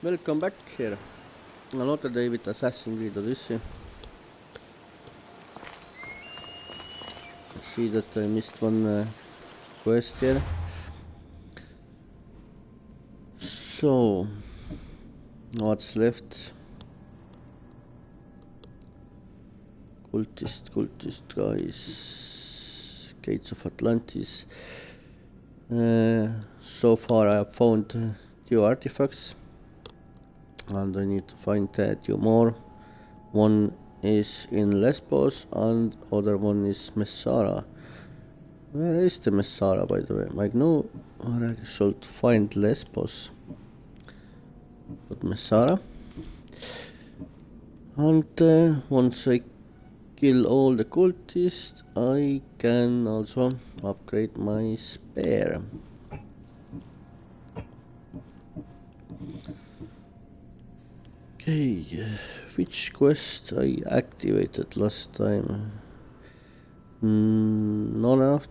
Welcome back here. Another day with Assassin's Creed Odyssey. I see that I missed one quest here. So, what's left? Cultist guys. Gates of Atlantis. So far I have found 2 artifacts. And I need to find 2 more. One is in Lesbos and other one is Messara. Where is the Messara, by the way? I know where I should find Lesbos. But Messara. And once I kill all the cultists, I can also upgrade my spear. Okay, which quest I activated last time? None of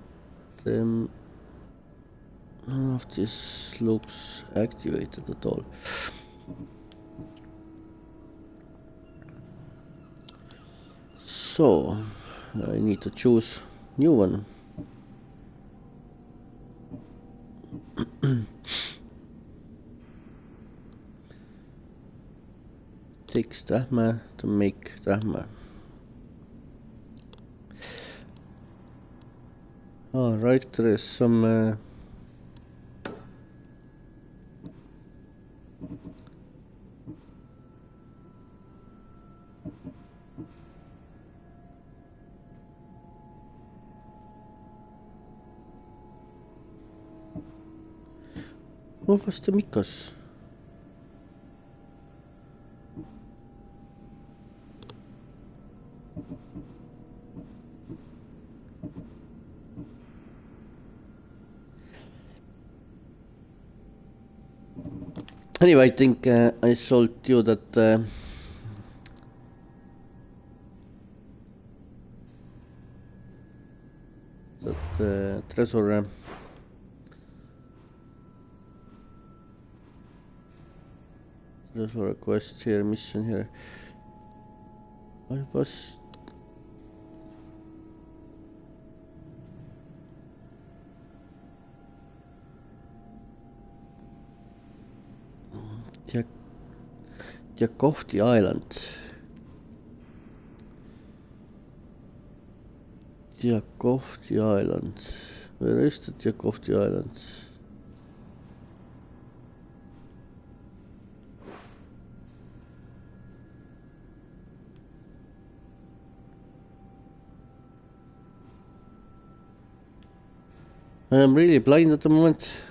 them. None of this looks activated at all. So I need to choose new one. Takes Drachmae to make Drachmae. Alright, there is some what was the Mikos? Anyway, I think I told you that treasure quest here, mission here. I was Yakovti Island. Yakovti Island. Where is the Yakovti Island? I am really blind at the moment.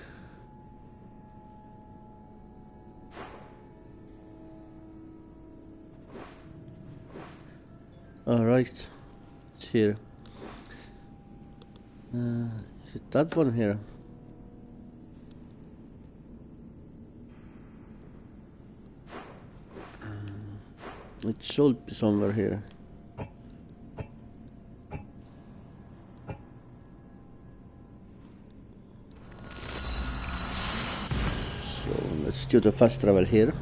Alright, it's here. Is it that one here? It should be somewhere here. So let's do the fast travel here.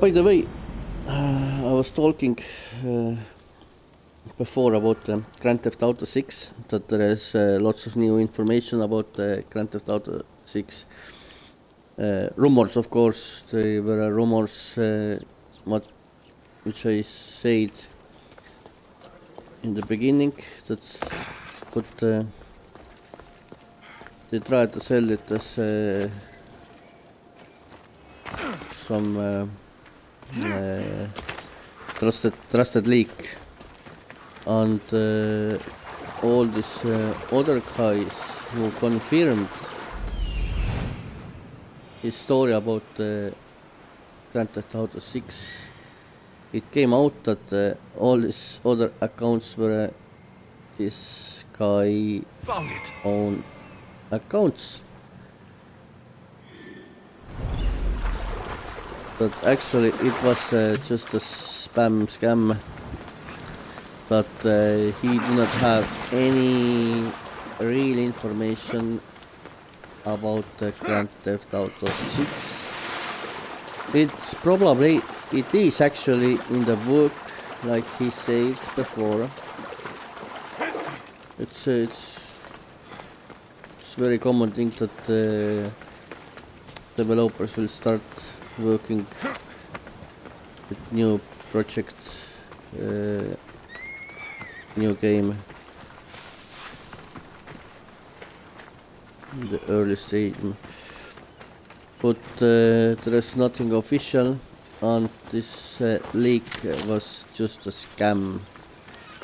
By the way, I was talking before about Grand Theft Auto 6, that there is lots of new information about Grand Theft Auto 6. Rumors, of course, there were rumors which I said in the beginning, but they tried to sell it as some trusted leak, and all these other guys who confirmed his story about Grand Theft Auto 6, it came out that all these other accounts were this guy Found it. own accounts. But actually it was just a scam that he did not have any real information about the Grand Theft Auto 6. It's probably, it is actually in the book, like he said before. It's very common thing that developers will start working with new projects, new game in the early stage. But there is nothing official, and this leak was just a scam.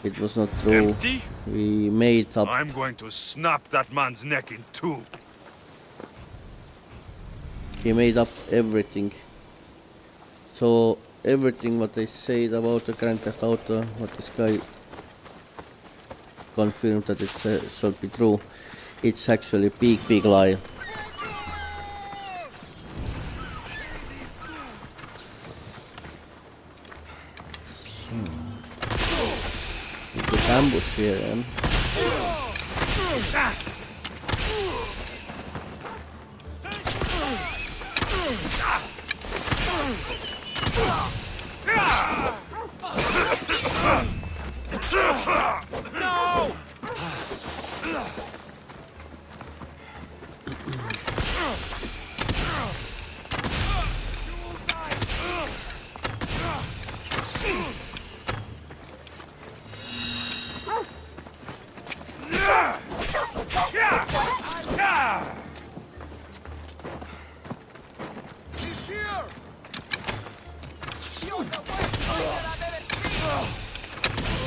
It was not true. Empty? He made up. I'm going to snap that man's neck in two. He made up everything. So everything what they said about the Grand Theft Auto, what this guy confirmed that it should be true, it's actually big lie. It's ambush here, eh? No!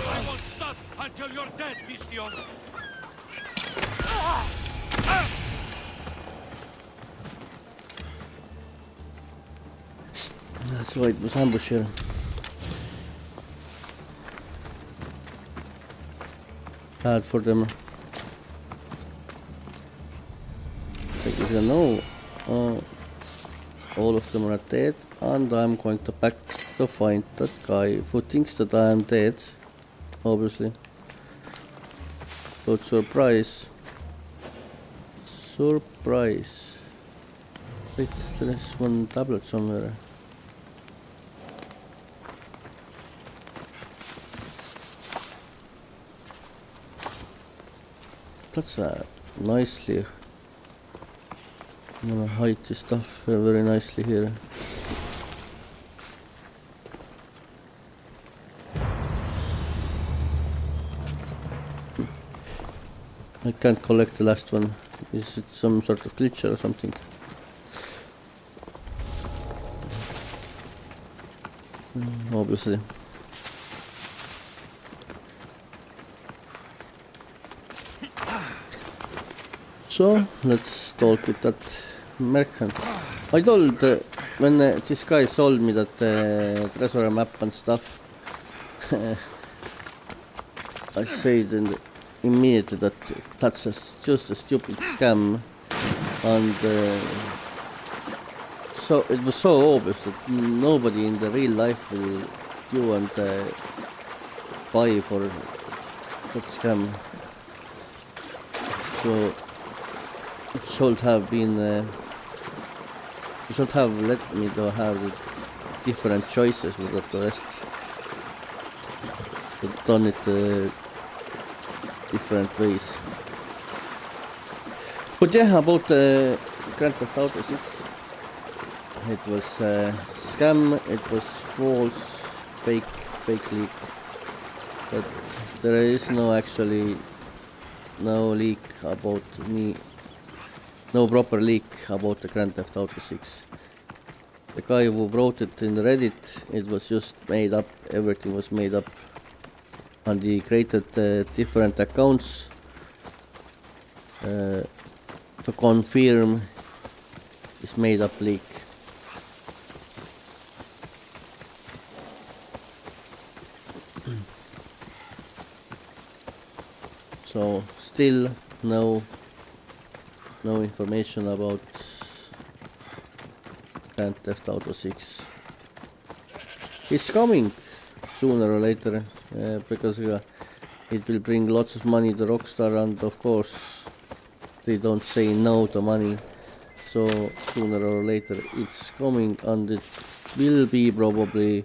I won't stop until you're dead, Alexios. That's why it was ambush here. Bad for them. Like you can know, all of them are dead, and I'm going to back to find that guy who thinks that I am dead, obviously. But surprise. Surprise. Wait, there is one tablet somewhere. That's nicely. I'm gonna hide this stuff very nicely here. I can't collect the last one. Is it some sort of glitch or something? Obviously. So let's talk with that merchant. I told when this guy sold me that treasure map and stuff, I said immediately that that's just a stupid scam, and so it was so obvious that nobody in the real life will go and buy for that scam. So it should have been. You should have let me have the different choices with the rest. But done it different ways. But yeah, about Grand Theft Auto 6. It was scam. It was false, fake leak. But there is no leak about me. No proper leak about the Grand Theft Auto 6. The guy who wrote it in Reddit, it was just made up. Everything was made up, and he created different accounts to confirm this made up leak. So still no information about Grand Theft Auto 6. It's coming sooner or later because it will bring lots of money to Rockstar, and of course they don't say no to money, so sooner or later it's coming, and it will be probably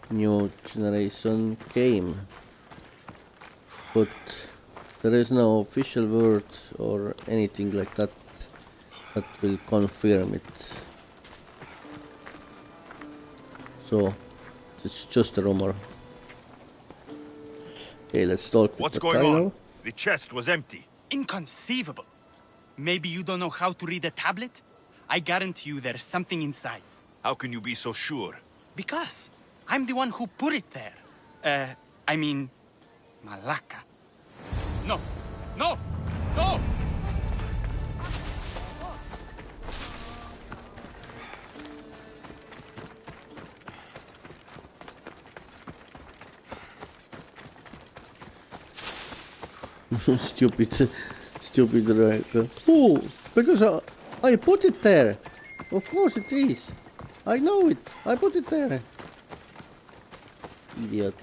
new generation game, but there is no official word or anything like that that will confirm it, so it's just a rumor. Okay, let's talk with What's the going title. on? The chest was empty. Inconceivable. Maybe you don't know how to read a tablet? I guarantee you there's something inside. How can you be so sure? Because I'm the one who put it there. I mean, Malaka. No! No! No! Stupid director. Oh, because I put it there. Of course it is. I know it. I put it there. Idiot.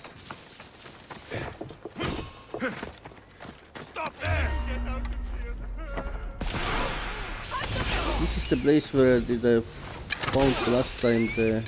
Stop there! This is the place where I found the last time the...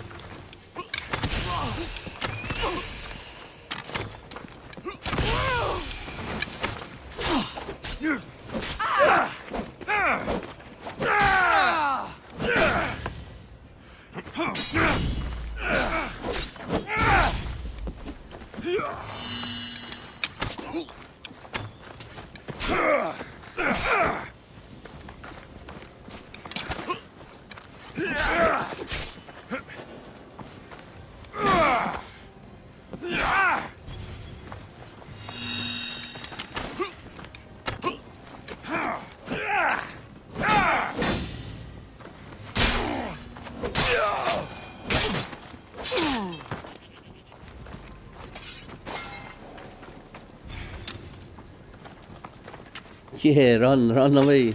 Yeah, run away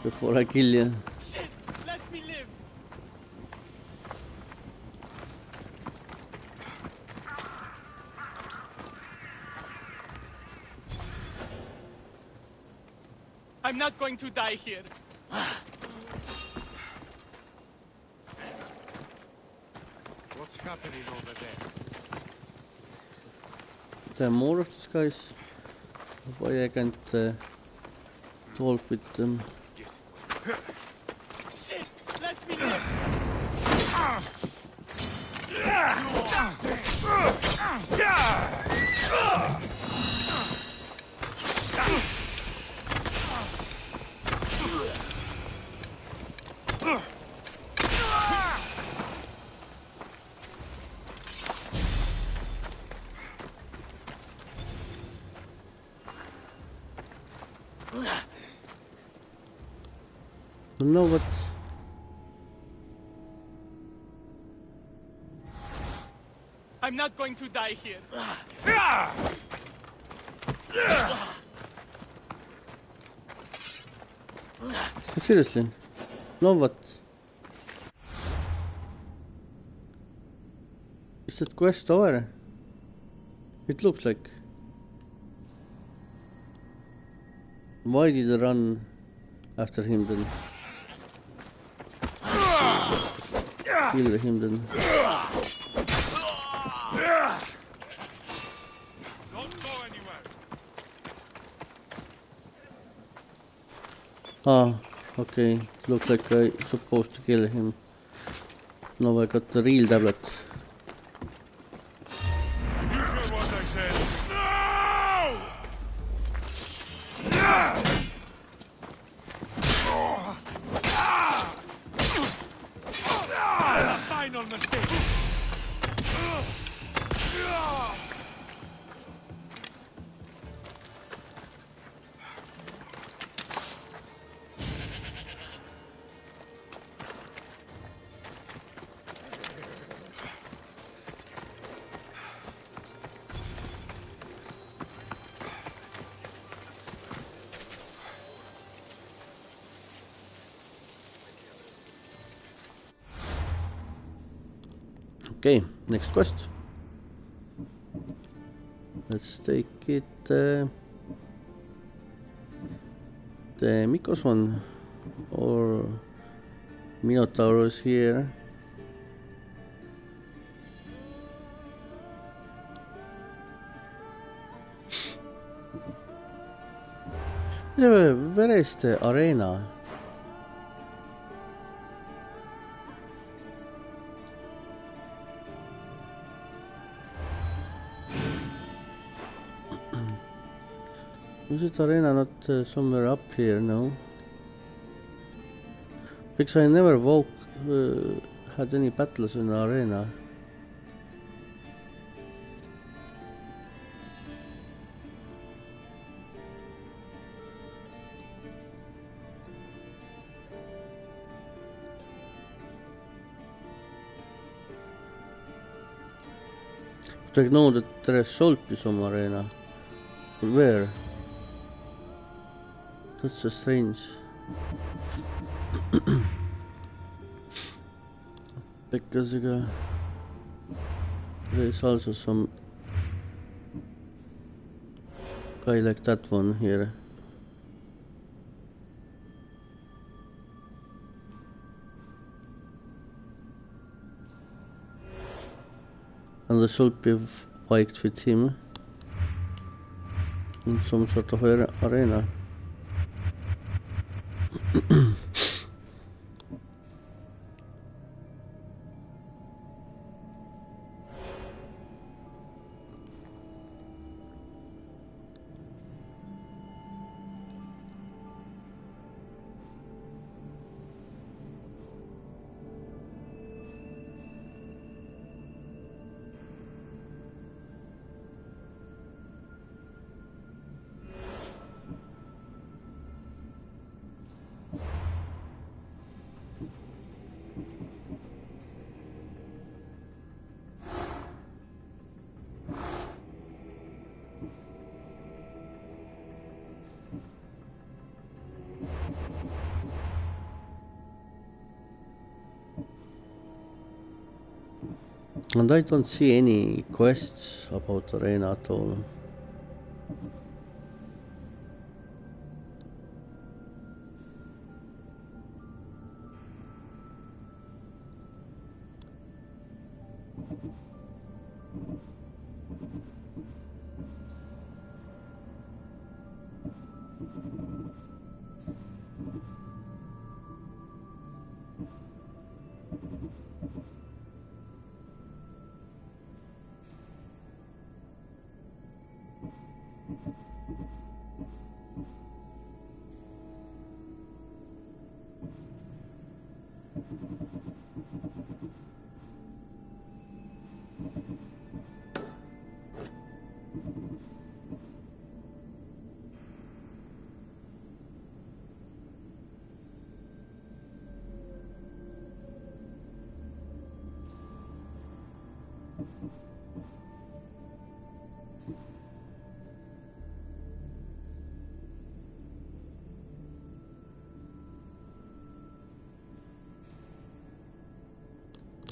before I kill you. Shit! Let me live! I'm not going to die here. What's happening over there? There are more of these guys. Why I can't talk with them? Shit! Let me live! No, but I'm not going to die here. seriously, no, what? Is that quest over? It looks like. Why did I run after him then? Kill him then. Don't go anywhere. Ah, okay. Looks like I supposed to kill him. Now I got the real tablet. You hear what I said? No! Final mistake. Okay, next quest. Let's take it. The Mikos one, or Minotaur is here. Where is the arena? Is it arena not somewhere up here? No. Because I never had any battles in the arena. But I know that there should be some arena. But where? That's so strange. Because there is also some guy like that one here. And I should be fight with him in some sort of arena. And I don't see any quests about arena at all.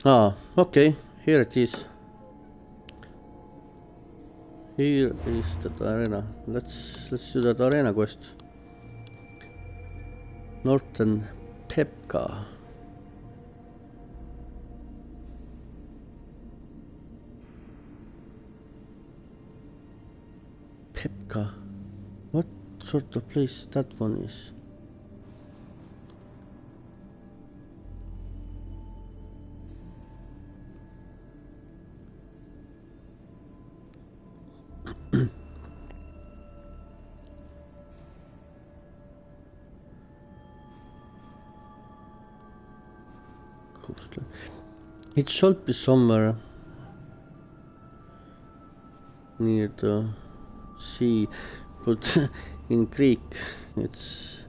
Ah, okay, here it is. Here is that arena. Let's do that arena quest. Northern Pephka. Pephka. What sort of place that one is? It should be somewhere near the sea, but in Greek it's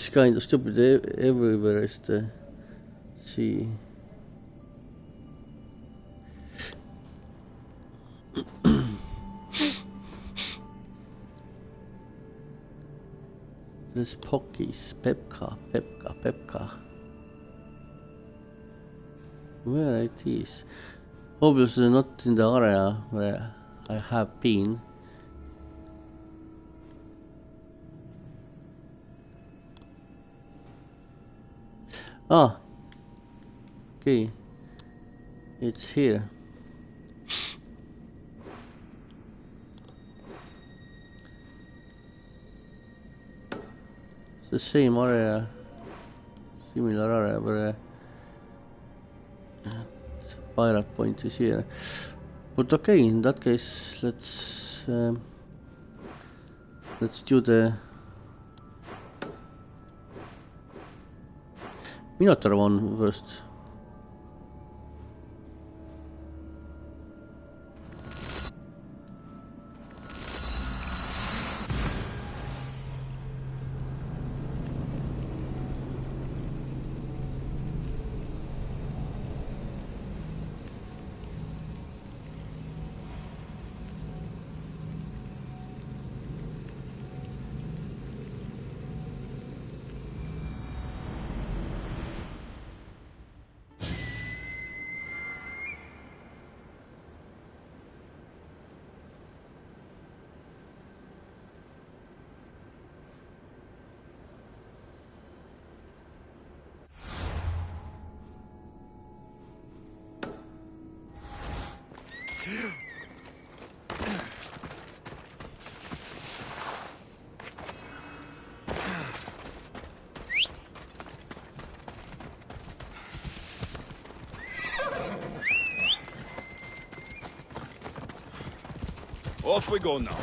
kind of stupid. Everywhere is the sea. There's Pockies, Pephka. Where it is? Obviously not in the area where I have been. Ah, okay, it's here. It's the same area, similar area, but the pirate point is here. But okay, in that case, let's do the Minotaur one first. Off we go now.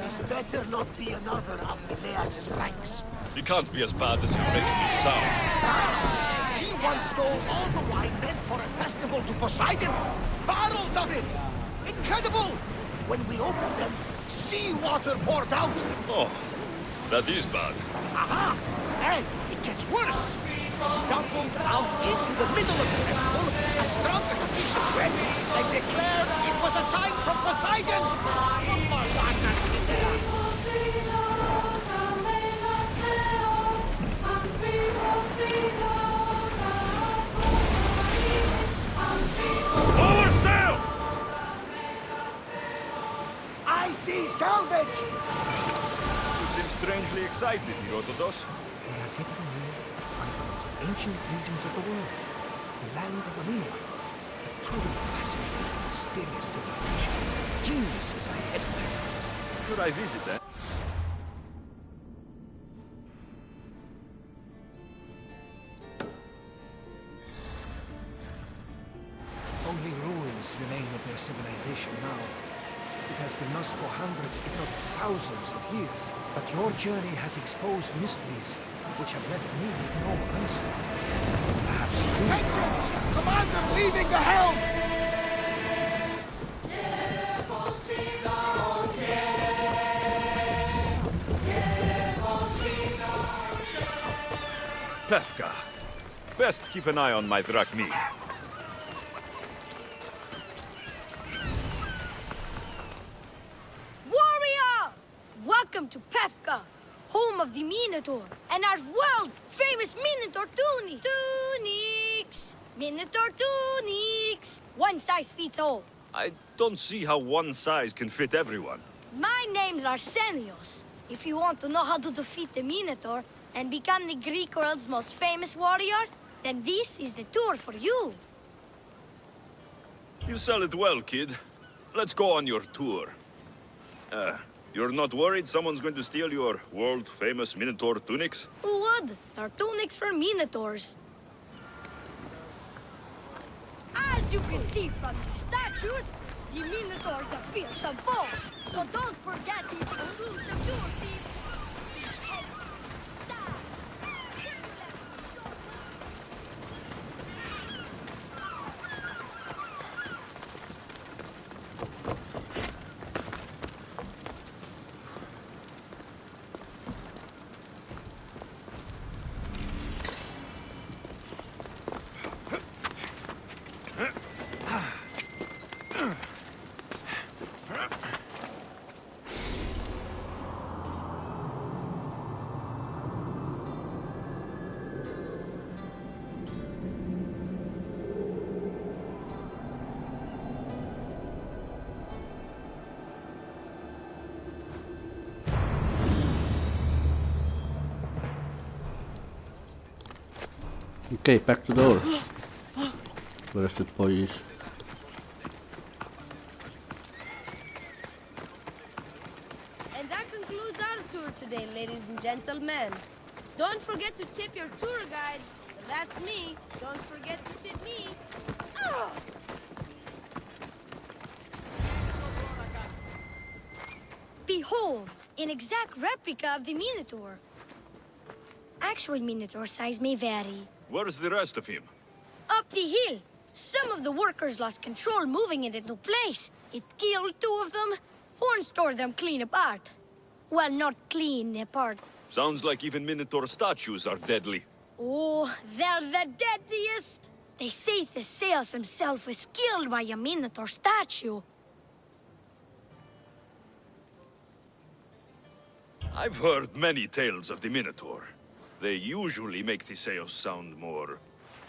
This better not be another of Alexios' pranks. He can't be as bad as you're making it sound. He once stole all the wine meant for a festival to Poseidon. Barrels of it! Incredible! When we opened them, seawater poured out. Oh, that is bad. Aha! And it gets worse. He stumbled out into the middle of the festival, as strong as a piece of thread, and declared it was a sign from Poseidon. Malakas in there. Oversail! I see salvage! You seem strangely excited, Herodotus. We are getting near one of the most ancient regions of the world, the land of the Minotaurs. A truly fascinating, mysterious civilization. Geniuses are everywhere. Should I visit them? Only ruins remain of their civilization now. It has been lost for hundreds, if not thousands of years. But your journey has exposed mysteries which have left me with no answers. Perhaps you... Petrus! Commander leaving the helm! Pephka. Best keep an eye on my Drachmae. Warrior! Welcome to Pephka, home of the Minotaur, and our world-famous Minotaur tunics! Minotaur tunics! One size fits all. I don't see how one size can fit everyone. My name's Alexios. If you want to know how to defeat the Minotaur and become the Greek world's most famous warrior, then this is the tour for you. You sell it well, kid. let's go on your tour. You're not worried someone's going to steal your world-famous Minotaur tunics? Who would? They're tunics for Minotaurs. As you can see from these statues, the Minotaurs are fearsome foe. So don't forget these exclusive tour fees. Okay, back to the door. Where's the boys? And that concludes our tour today, ladies and gentlemen. Don't forget to tip your tour guide. That's me. Don't forget to tip me. Behold, an exact replica of the Minotaur. Actual Minotaur size may vary. Where's the rest of him? Up the hill. Some of the workers lost control moving it into place. It killed 2 of them. One stored them clean apart. Well, not clean apart. Sounds like even Minotaur statues are deadly. Oh, they're the deadliest. They say Theseus himself was killed by a Minotaur statue. I've heard many tales of the Minotaur. They usually make Theseus sound more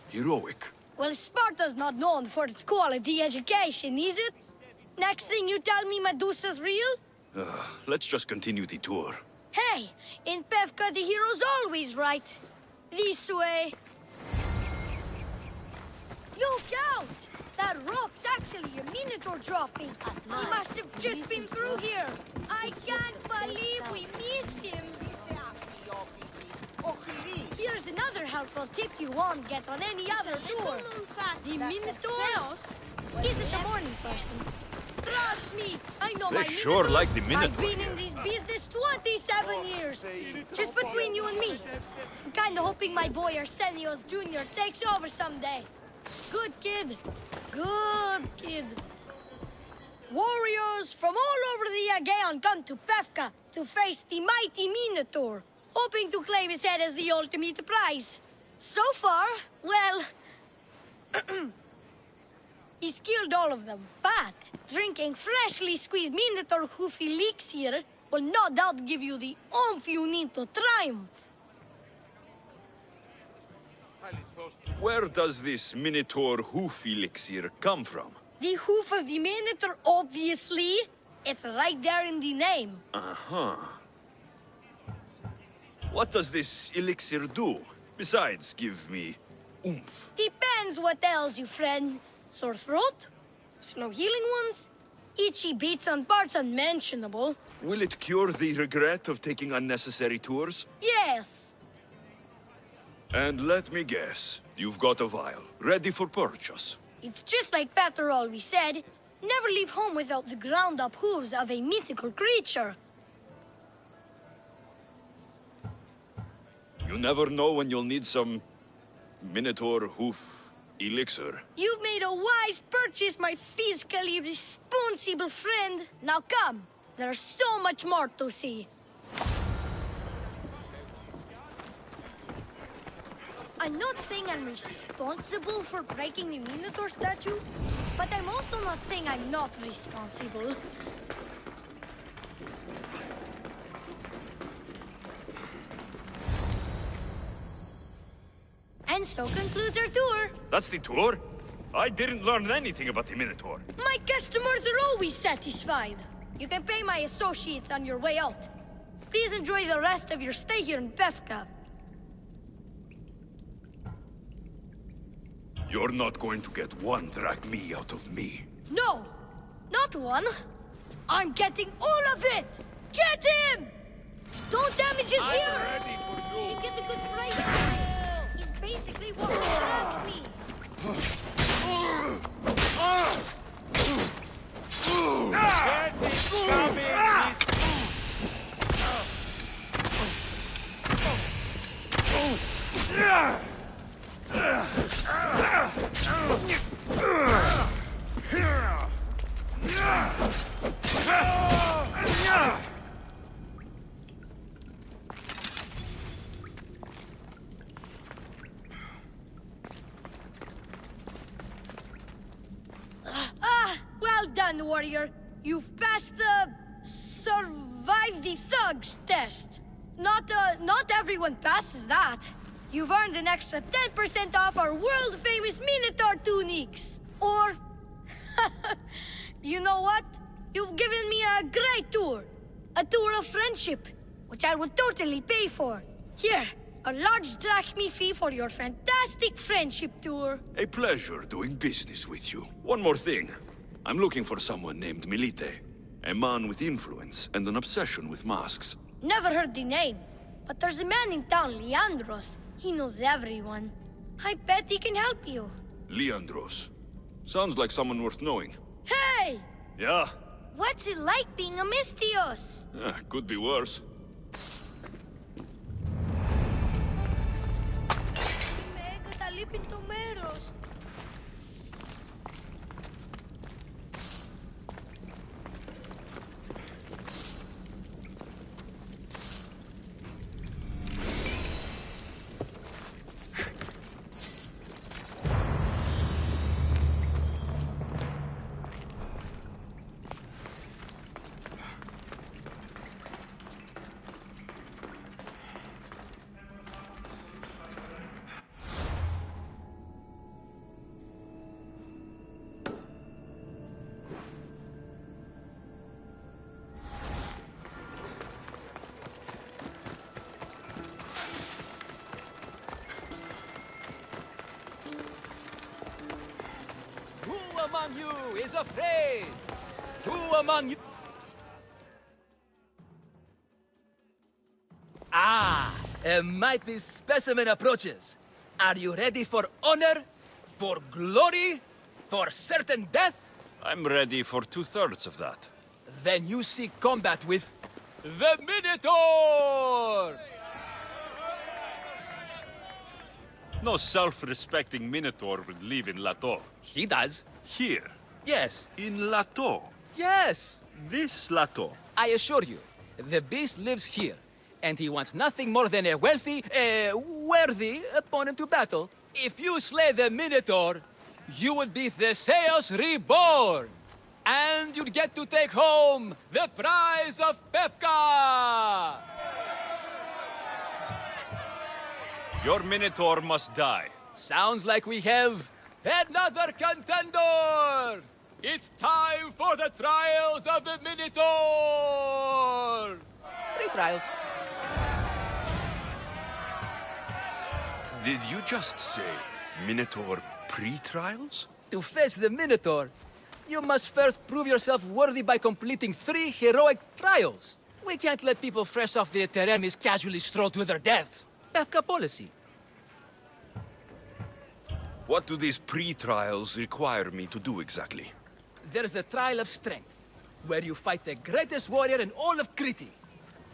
heroic. Well, Sparta's not known for its quality education, is it? Next thing you tell me Medusa's real? Let's just continue the tour. Hey, in Pephka the hero's always right. This way. Look out! That rock's actually a Minotaur dropping. He must have just been through here. I can't believe we missed him. Here's another helpful tip you won't get on any other tour. The Minotaur isn't a morning person. Trust me, I know They my sure Minotaurs. like the I've Minotaur been here. in this business 27 years. Just between you and me. I'm kinda hoping my boy Alexios Jr. takes over someday. Good kid. Good kid. Warriors from all over the Aegean come to Pephka to face the mighty Minotaur, hoping to claim his head as the ultimate prize. So far, well, he's killed all of them. But drinking freshly squeezed Minotaur hoof elixir will no doubt give you the oomph you need to triumph. Where does this Minotaur hoof elixir come from? The hoof of the Minotaur, obviously. It's right there in the name. Uh-huh. What does this elixir do? Besides, give me oomph. Depends what ails you, friend. Sore throat? Slow healing ones? Itchy beats on parts unmentionable? Will it cure the regret of taking unnecessary tours? Yes. And let me guess, you've got a vial, ready for purchase. It's just like Peter always said, never leave home without the ground-up hooves of a mythical creature. You never know when you'll need some Minotaur hoof elixir. You've made a wise purchase, my fiscally responsible friend. Now come, there's so much more to see. I'm not saying I'm responsible for breaking the Minotaur statue, but I'm also not saying I'm not responsible. And so concludes our tour. That's the tour? I didn't learn anything about the Minotaur. My customers are always satisfied. You can pay my associates on your way out. Please enjoy the rest of your stay here in Pephka. You're not going to get one drachmae out of me. No! Not one. I'm getting all of it! Get him! Don't damage his gear! You get a good price for him. He's basically what struck me. Well done, warrior. You've passed the survive the thugs test. Not everyone passes that. You've earned an extra 10% off our world-famous Minotaur tunics. Or, you know what? You've given me a great tour. A tour of friendship, which I will totally pay for. Here, a large drachmae fee for your fantastic friendship tour. A pleasure doing business with you. One more thing. I'm looking for someone named Milite. A man with influence and an obsession with masks. Never heard the name, but there's a man in town, Leandros. He knows everyone. I bet he can help you. Leandros. Sounds like someone worth knowing. Hey! Yeah? What's it like being a Mystios? Could be worse. Με εγκαταλείπει το μέρος. Who among you is afraid? Who among you... Ah, a mighty specimen approaches. Are you ready for honor? For glory? For certain death? I'm ready for 2/3 of that. Then you seek combat with... the Minotaur! No self-respecting Minotaur would live in Lato. He does. Here, Yes. in Lato. Yes! This Lato. I assure you, the beast lives here, and he wants nothing more than a wealthy, worthy opponent to battle. If you slay the Minotaur, you would be Theseus reborn, and you'd get to take home the Prize of Pephka! Your Minotaur must die. Sounds like we have another contender! It's time for the trials of the Minotaur! 3 trials. Did you just say Minotaur pre-trials? To face the Minotaur, you must first prove yourself worthy by completing 3 heroic trials. We can't let people fresh off the Teremis casually stroll to their deaths. Pephka policy. What do these pre-trials require me to do exactly? There's the trial of strength, where you fight the greatest warrior in all of Crete.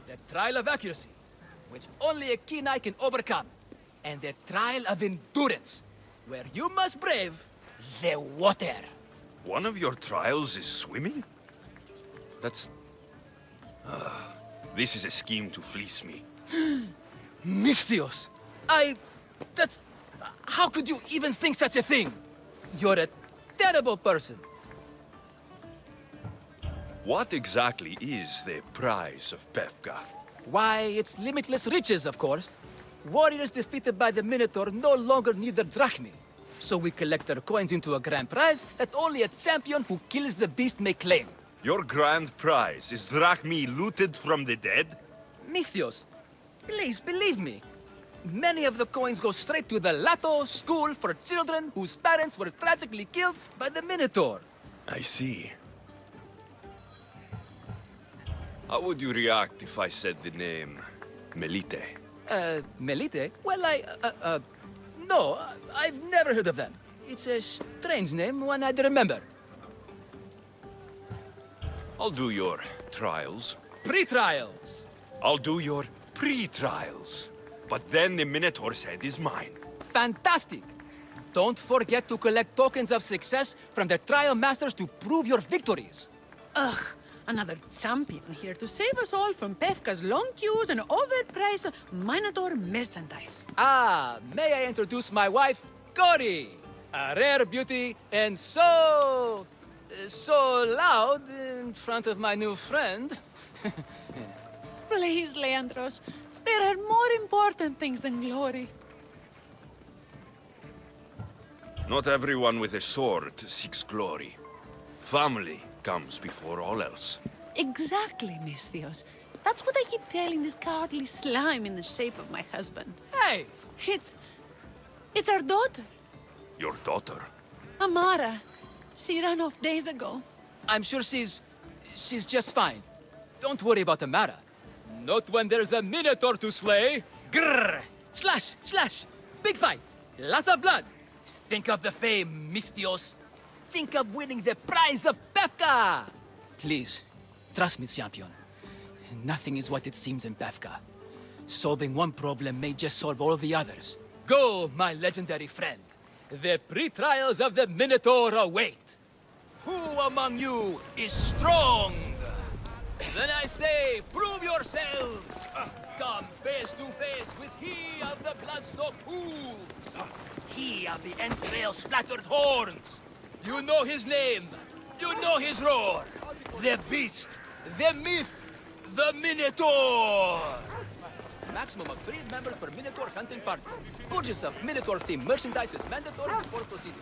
The trial of accuracy, which only a keen eye can overcome. And the trial of endurance, where you must brave the water. One of your trials is swimming? That's... this is a scheme to fleece me. Mystios! That's... How could you even think such a thing? You're a terrible person. What exactly is the Prize of Pephka? Why, it's limitless riches, of course. Warriors defeated by the Minotaur no longer need their Drachmae. So we collect their coins into a grand prize that only a champion who kills the beast may claim. Your grand prize is Drachmae looted from the dead? Mystios, please believe me. Many of the coins go straight to the Lato school for children whose parents were tragically killed by the Minotaur. I see. How would you react if I said the name Melite? Melite? Well, no, I've never heard of them. It's a strange name, one I'd remember. I'll do your trials. Pre-trials. I'll do your pre-trials. But then the Minotaur's head is mine. Fantastic! Don't forget to collect tokens of success from the trial masters to prove your victories. Ugh, another champion here to save us all from Pephka's long queues and overpriced Minotaur merchandise. Ah, may I introduce my wife, Cory? A rare beauty and so loud in front of my new friend. Please, Leandros, there are more important things than glory. Not everyone with a sword seeks glory. Family comes before all else. Exactly, Misthios. That's what I keep telling this cowardly slime in the shape of my husband. Hey! It's our daughter, Your daughter? Amara. She ran off days ago. I'm sure she's just fine. Don't worry about Amara. Not when there's a Minotaur to slay. Grrr! Slash! Slash! Big fight! Lots of blood! Think of the fame, Misthios. Think of winning the Prize of Pephka! Please, trust me, champion. Nothing is what it seems in Pephka. Solving one problem may just solve all the others. Go, my legendary friend. The pre-trials of the Minotaur await. Who among you is strong? Then I say, prove yourselves! Come face to face with he of the blood-soaked hooves! He of the entrail-splattered horns! You know his name! You know his roar! The beast! The myth! The Minotaur! Maximum of 3 members per Minotaur hunting party. Purchase of Minotaur-themed merchandise is mandatory before proceeding.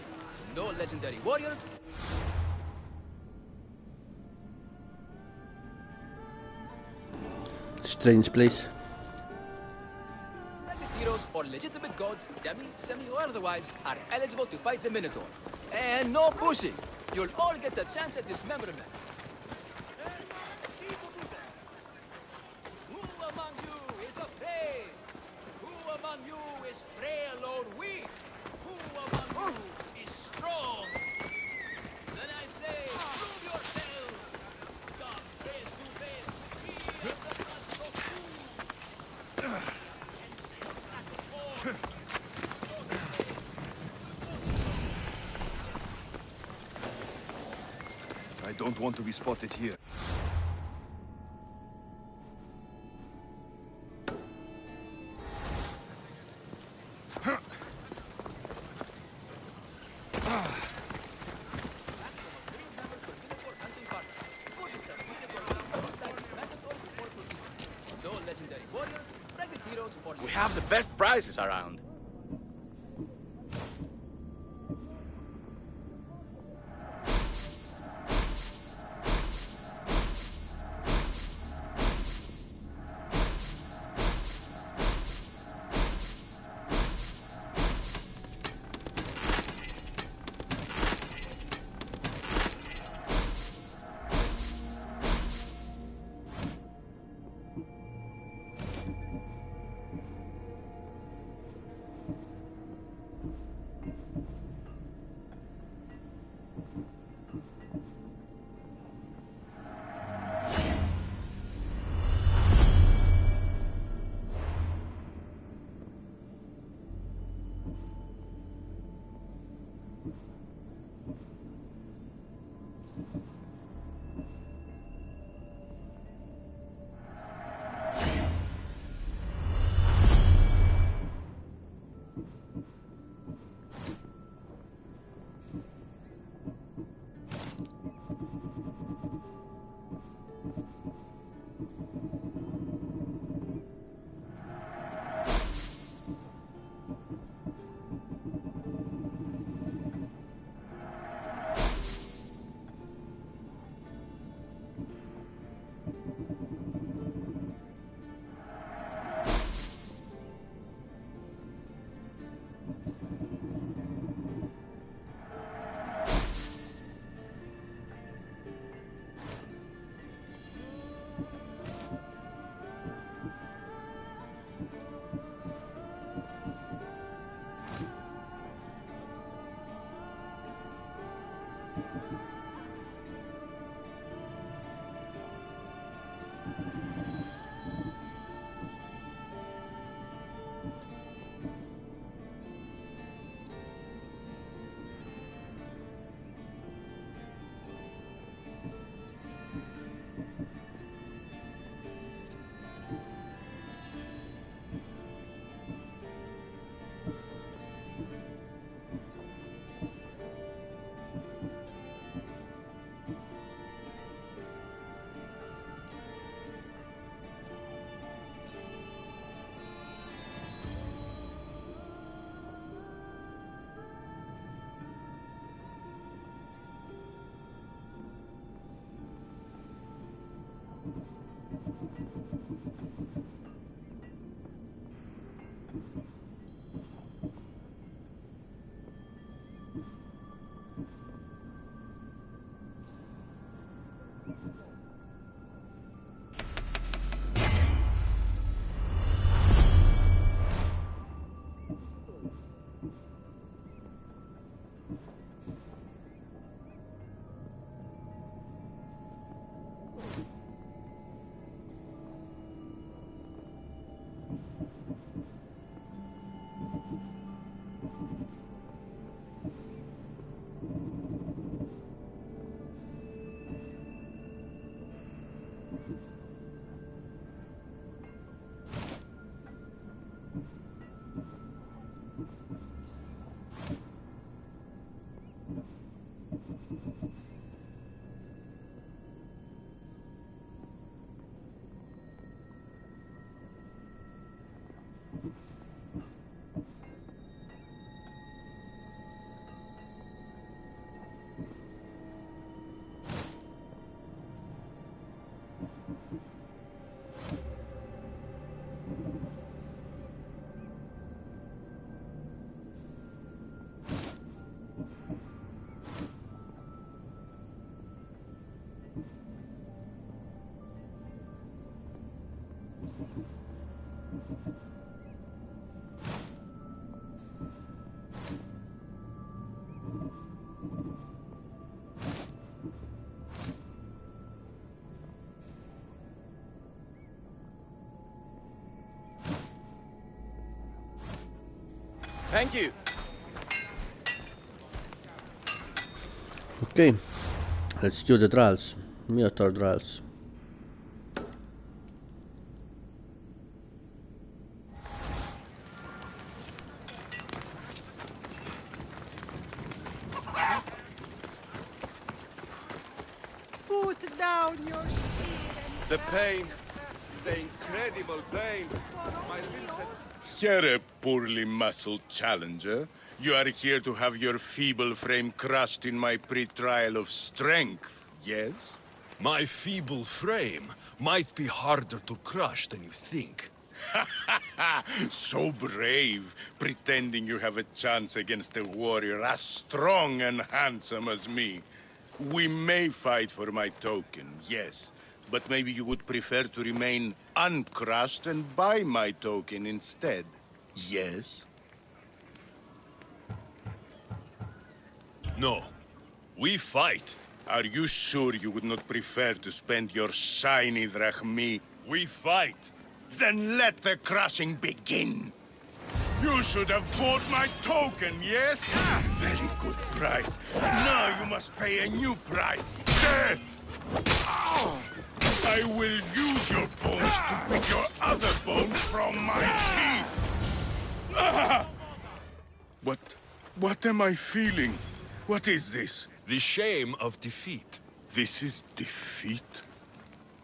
No legendary warriors. Strange place. Private heroes or legitimate gods, demi, semi, or otherwise, are eligible to fight the Minotaur. And no pushing. You'll all get a chance at dismemberment. Who among you is afraid? Who among you is frail or weak? Who among you is strong? Then I say, prove yourselves! Come face to face with me of the blood-soaked hooves! I don't want to be spotted here. No legendary warriors, private heroes, or We have the best prizes around. Thank you. Okay, let's do the trials. Minotaur trials. Put down your spear and The pain, the incredible pain. My limbs had... Here, a poorly muscled challenger. You are here to have your feeble frame crushed in my pre-trial of strength, yes? My feeble frame might be harder to crush than you think. So brave, pretending you have a chance against a warrior as strong and handsome as me. We may fight for my token, yes. But maybe you would prefer to remain uncrushed and buy my token instead. Yes? No. We fight. Are you sure you would not prefer to spend your shiny Drachmae? We fight. Then let the crushing begin. You should have bought my token, yes? Very good price. Now you must pay a new price. Death! I will use your bones to pick your other bones from my teeth. What am I feeling? What is this? The shame of defeat. This is defeat?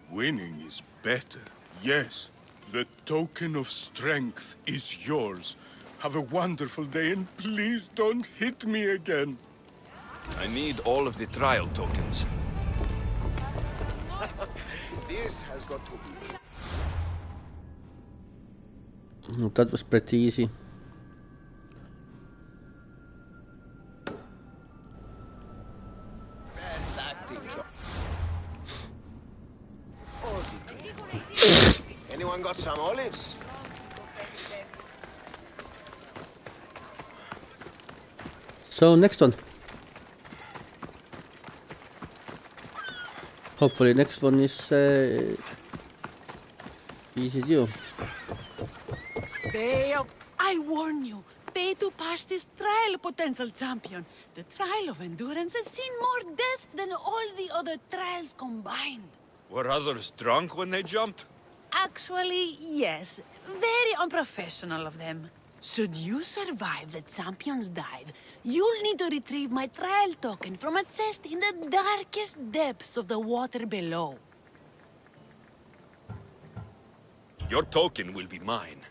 Winning is better, yes. The token of strength is yours. Have a wonderful day and please don't hit me again. I need all of the trial tokens. This has got to be. That was pretty easy. Best acting job. Anyone got some olives? So next one. Hopefully next one is easy to do. Stay up. I warn you. Pay to pass this trial, potential champion. The trial of endurance has seen more deaths than all the other trials combined. Were others drunk when they jumped? Actually, yes. Very unprofessional of them. Should you survive the champion's dive, you'll need to retrieve my trial token from a chest in the darkest depths of the water below. Your token will be mine.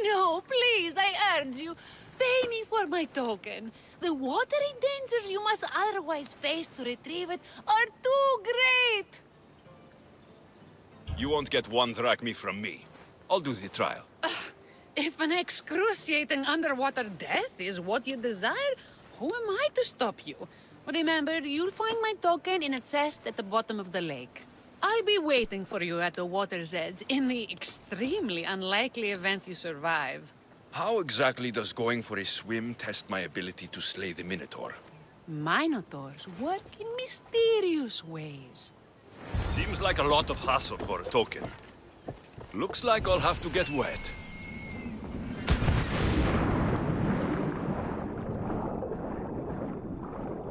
No, please, I urge you. Pay me for my token. The watery dangers you must otherwise face to retrieve it are too great. You won't get 1 drachme from me. I'll do the trial. If an excruciating underwater death is what you desire, who am I to stop you? Remember, you'll find my token in a chest at the bottom of the lake. I'll be waiting for you at the water's edge in the extremely unlikely event you survive. How exactly does going for a swim test my ability to slay the Minotaur? Minotaurs work in mysterious ways. Seems like a lot of hassle for a token. Looks like I'll have to get wet.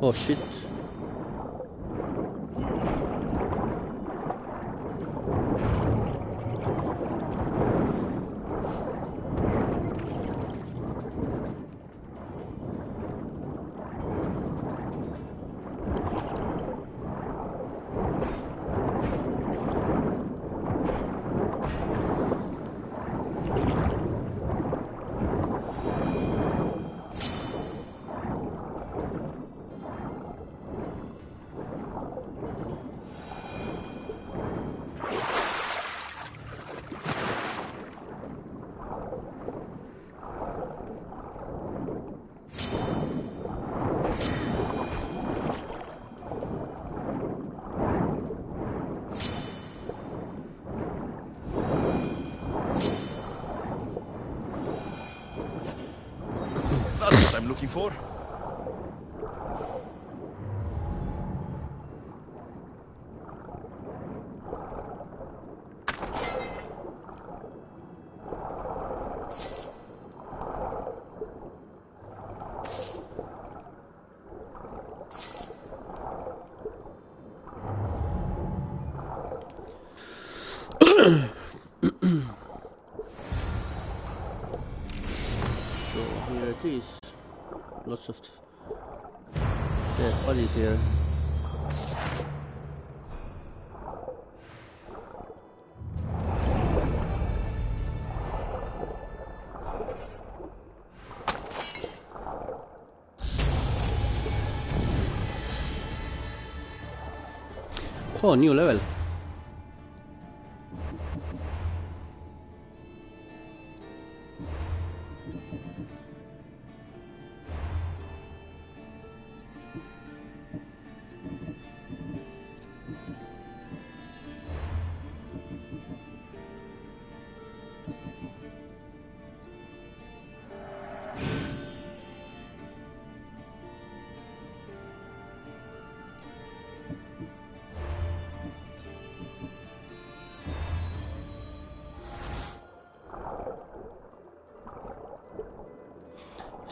Oh shit. That's what I'm looking for. Here it is. Lots of dead bodies here. Oh, new level.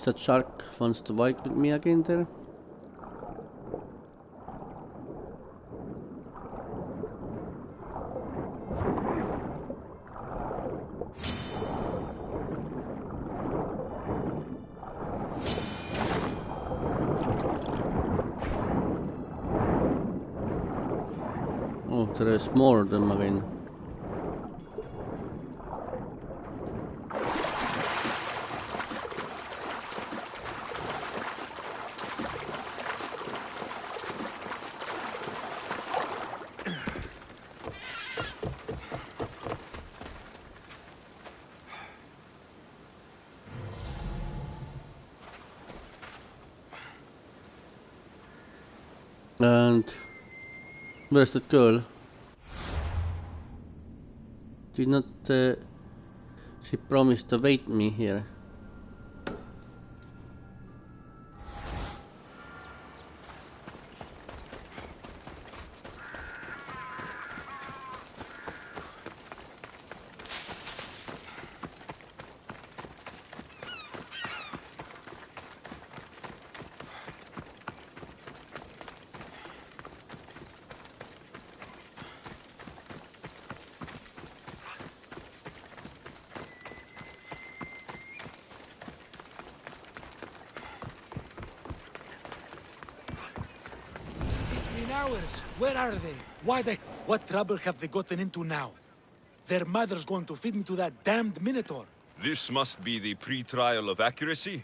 That shark wants to fight with me again there. Oh, there is more of them again. And where's that girl? Did not she promised to wait me here? ours. Where are they? What trouble have they gotten into now? Their mother's going to feed me to that damned Minotaur. This must be the pre-trial of accuracy?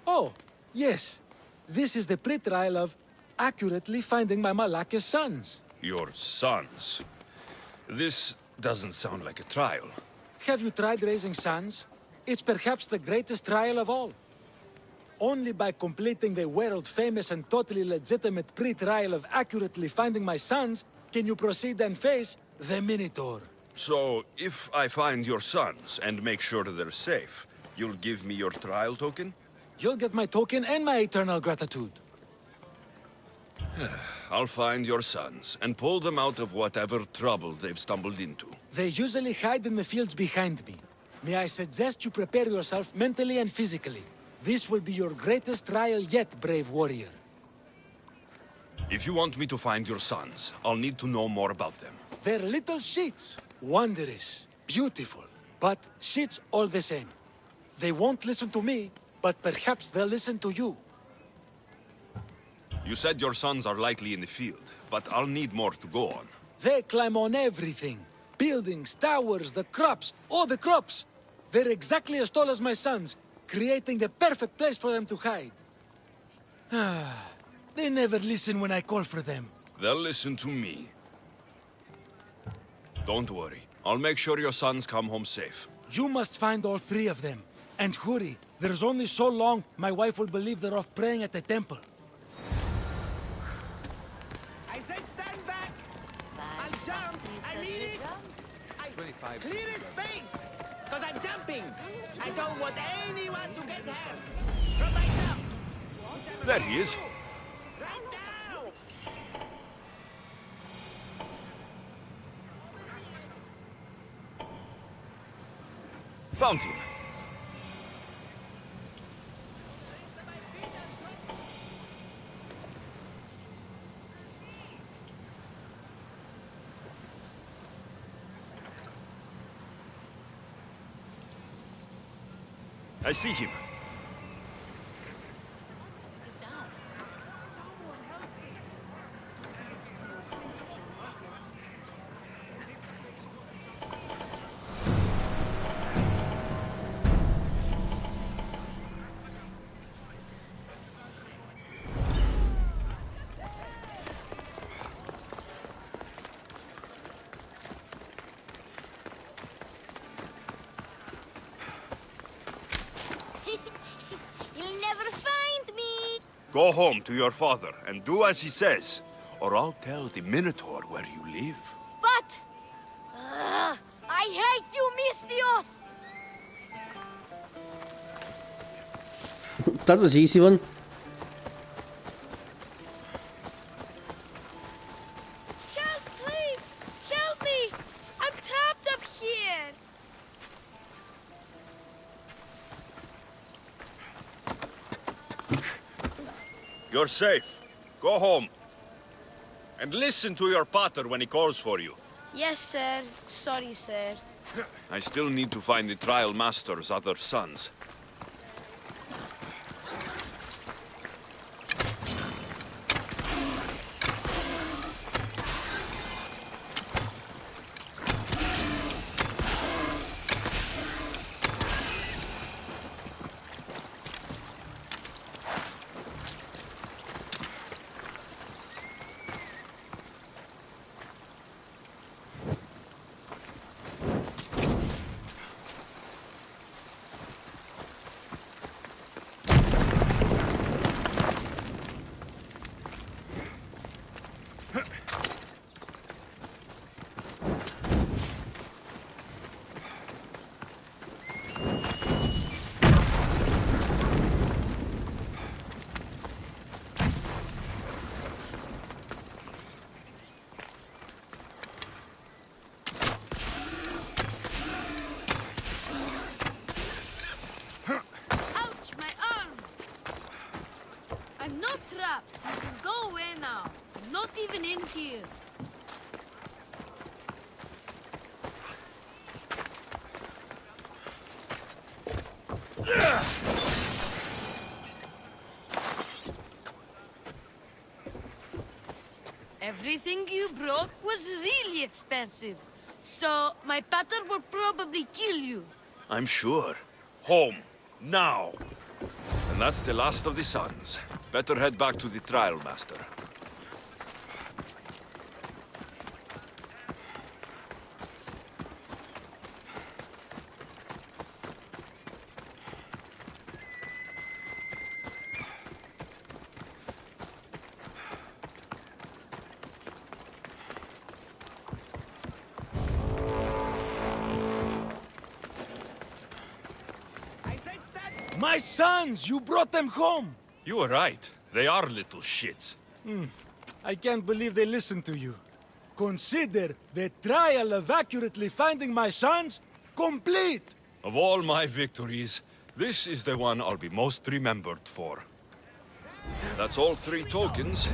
Oh, yes. This is the pre-trial of accurately finding my Malaka's sons. Your sons? This doesn't sound like a trial. Have you tried raising sons? It's perhaps the greatest trial of all. Only by completing the world-famous and totally legitimate pre-trial of accurately finding my sons can you proceed and face the Minotaur. So, if I find your sons and make sure they're safe, you'll give me your trial token? You'll get my token and my eternal gratitude. I'll find your sons and pull them out of whatever trouble they've stumbled into. They usually hide in the fields behind me. May I suggest you prepare yourself mentally and physically. This will be your greatest trial yet, brave warrior. If you want me to find your sons, I'll need to know more about them. They're little shits. Wondrous, beautiful, but shits all the same. They won't listen to me, but perhaps they'll listen to you. You said your sons are likely in the field, but I'll need more to go on. They climb on everything. Buildings, towers, the crops, all the crops. They're exactly as tall as my sons, creating the perfect place for them to hide. They never listen when I call for them. They'll listen to me. Don't worry. I'll make sure your sons come home safe. You must find all three of them. And hurry. There's only so long my wife will believe they're off praying at the temple. I said stand back! I'll jump! I mean it! Clear his space! Because I'm jumping! I don't want anyone to get hurt! From my jump! There he is. Right now! Found him. I see him. Go home to your father and do as he says, or I'll tell the Minotaur where you live. But... I hate you, Mistios! That was easy one. Help, please! Help me! I'm trapped up here! You're safe. Go home. And listen to your pater when he calls for you. Yes, sir. Sorry, sir. I still need to find the trial master's other sons. Even in here. Everything you broke was really expensive. So, my pater will probably kill you. I'm sure. Home. Now. And that's the last of the sons. Better head back to the trial master. My sons! You brought them home! You were right. They are little shits. I can't believe they listened to you. Consider the trial of accurately finding my sons complete! Of all my victories, this is the one I'll be most remembered for. That's all 3 tokens.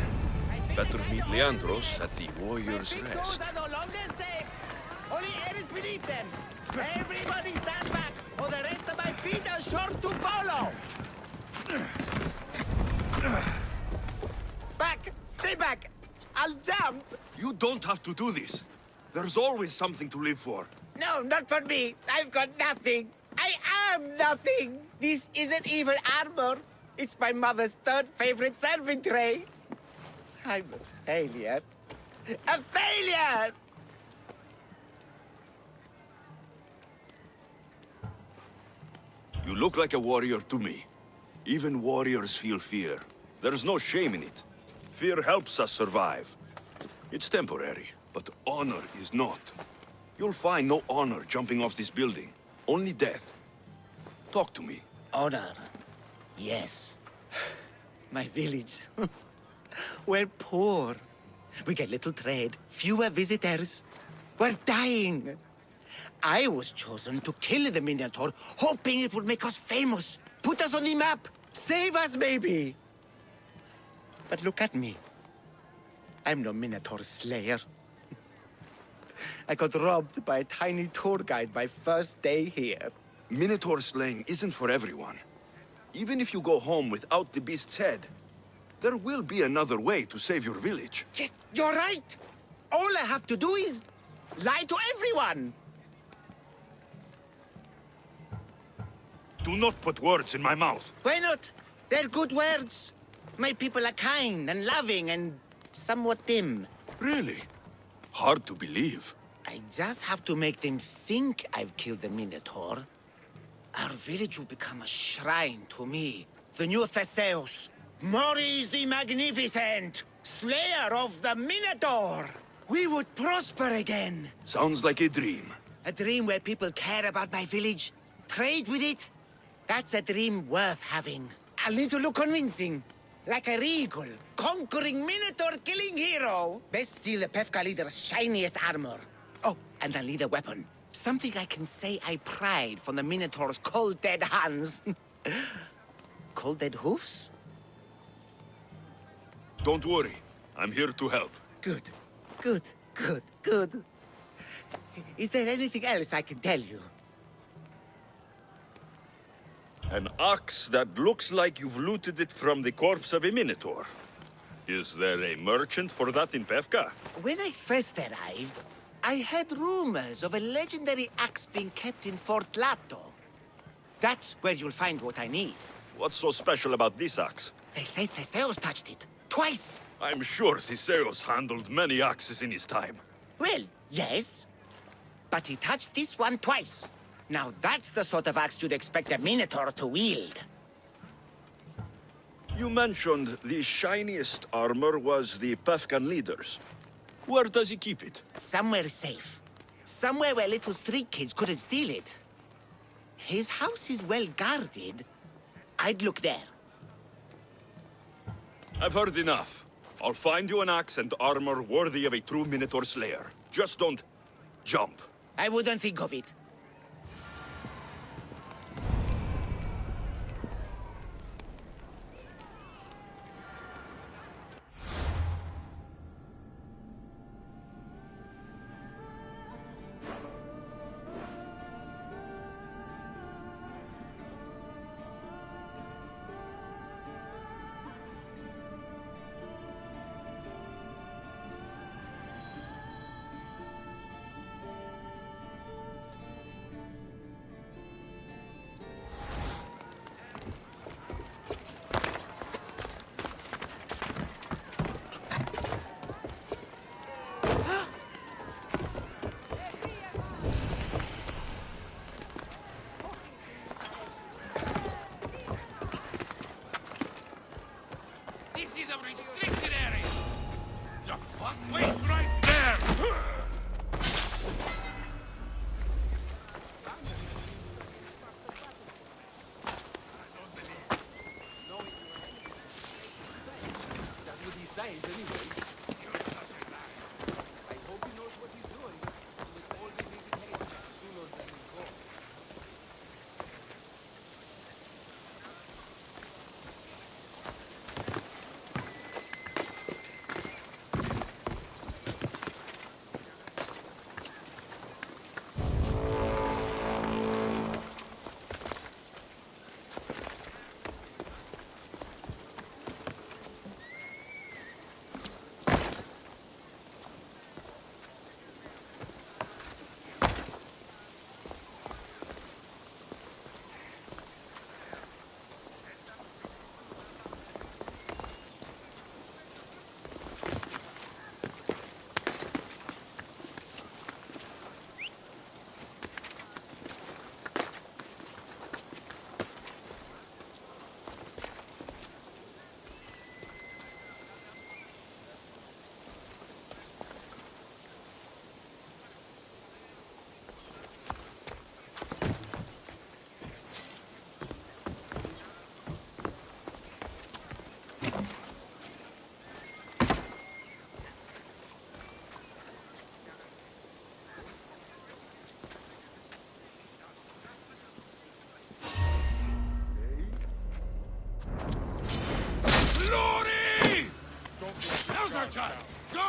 Better meet Leandros at the Warrior's Rest. Those are no longer safe. Only air is beneath them. Everybody stand back, or the rest of my feet are sure to follow. Back! Stay back! I'll jump! You don't have to do this. There's always something to live for. No, not for me. I've got nothing. I am nothing. This isn't even armor. It's my mother's 3rd favorite serving tray. I'm a failure. A failure! You look like a warrior to me. Even warriors feel fear. There's no shame in it. Fear helps us survive. It's temporary, but honor is not. You'll find no honor jumping off this building. Only death. Talk to me. Honor. Yes. My village. We're poor. We get little trade, fewer visitors. We're dying. I was chosen to kill the Minotaur, hoping it would make us famous, put us on the map, save us maybe. But look at me. I'm no Minotaur slayer. I got robbed by a tiny tour guide my first day here. Minotaur slaying isn't for everyone. Even if you go home without the beast's head, there will be another way to save your village. Yes, you're right. All I have to do is lie to everyone. Do not put words in my mouth. Why not? They're good words. My people are kind and loving and somewhat dim. Really? Hard to believe. I just have to make them think I've killed the Minotaur. Our village will become a shrine to me, the new Theseus. Maurice the Magnificent, slayer of the Minotaur. We would prosper again. Sounds like a dream. A dream where people care about my village, trade with it. That's a dream worth having. A little convincing. Like a regal, conquering Minotaur-killing hero. Best steal the Pephka leader's shiniest armor. Oh, and I'll need a weapon. Something I can say I pried from the Minotaur's cold dead hands. Cold dead hoofs? Don't worry. I'm here to help. Good. Good. Good. Good. Is there anything else I can tell you? An ox that looks like you've looted it from the corpse of a Minotaur. Is there a merchant for that in Pephka? When I first arrived, I heard rumors of a legendary axe being kept in Fort Lato. That's where you'll find what I need. What's so special about this axe? They say Theseus touched it. Twice. I'm sure Theseus handled many axes in his time. Well, yes. But he touched this one twice. Now that's the sort of axe you'd expect a Minotaur to wield. You mentioned the shiniest armor was the Pephkan leader's. Where does he keep it? Somewhere safe. Somewhere where little street kids couldn't steal it. His house is well guarded. I'd look there. I've heard enough. I'll find you an axe and armor worthy of a true Minotaur slayer. Just don't jump. I wouldn't think of it. Now's our chance! Go!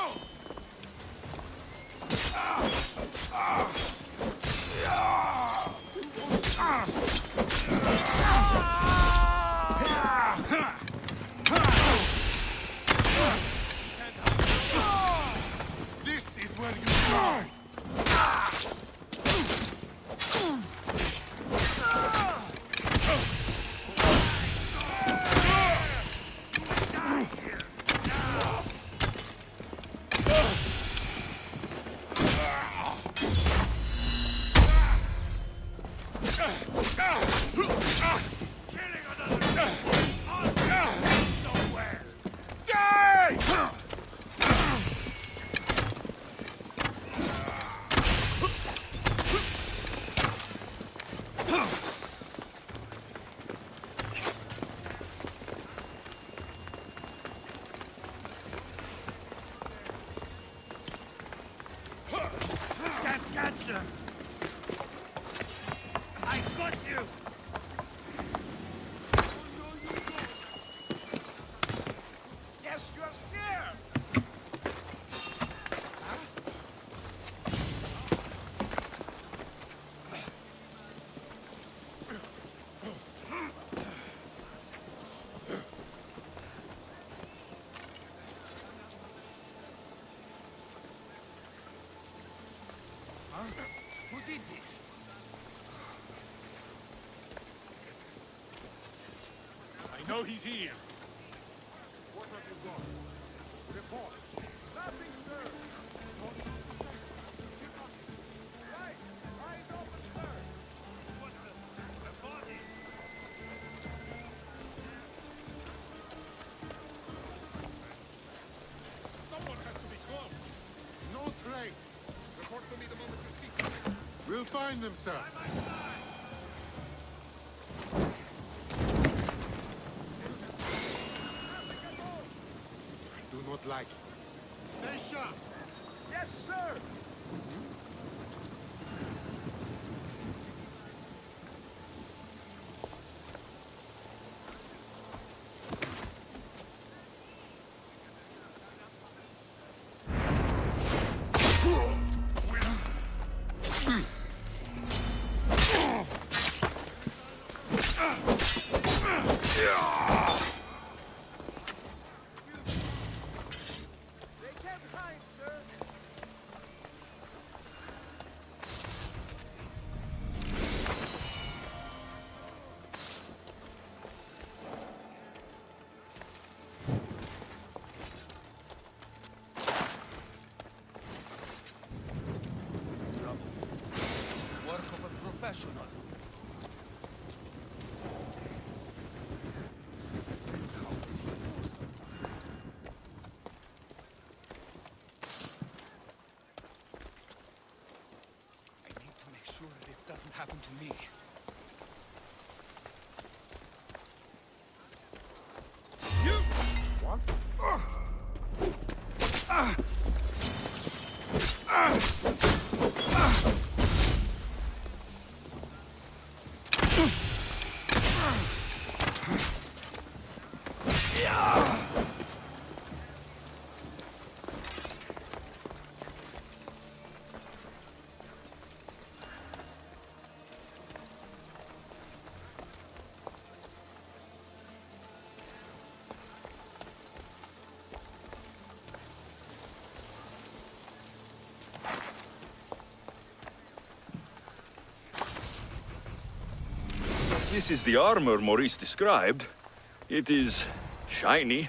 This is where you die! Catch them! I got you! Yes, you're scared! Who did this? I know he's here. What have you got? Report. Nothing, sir. Right. Eyes open, sir. What the body? Someone has to be close. No trace. Report to me the moment you see them. We'll find them, sir. I do not like it. Stay sharp. Yes, sir! They can't hide, sir! Work of a professional. I need to make sure this doesn't happen to me. This is the armor Maurice described. It is shiny.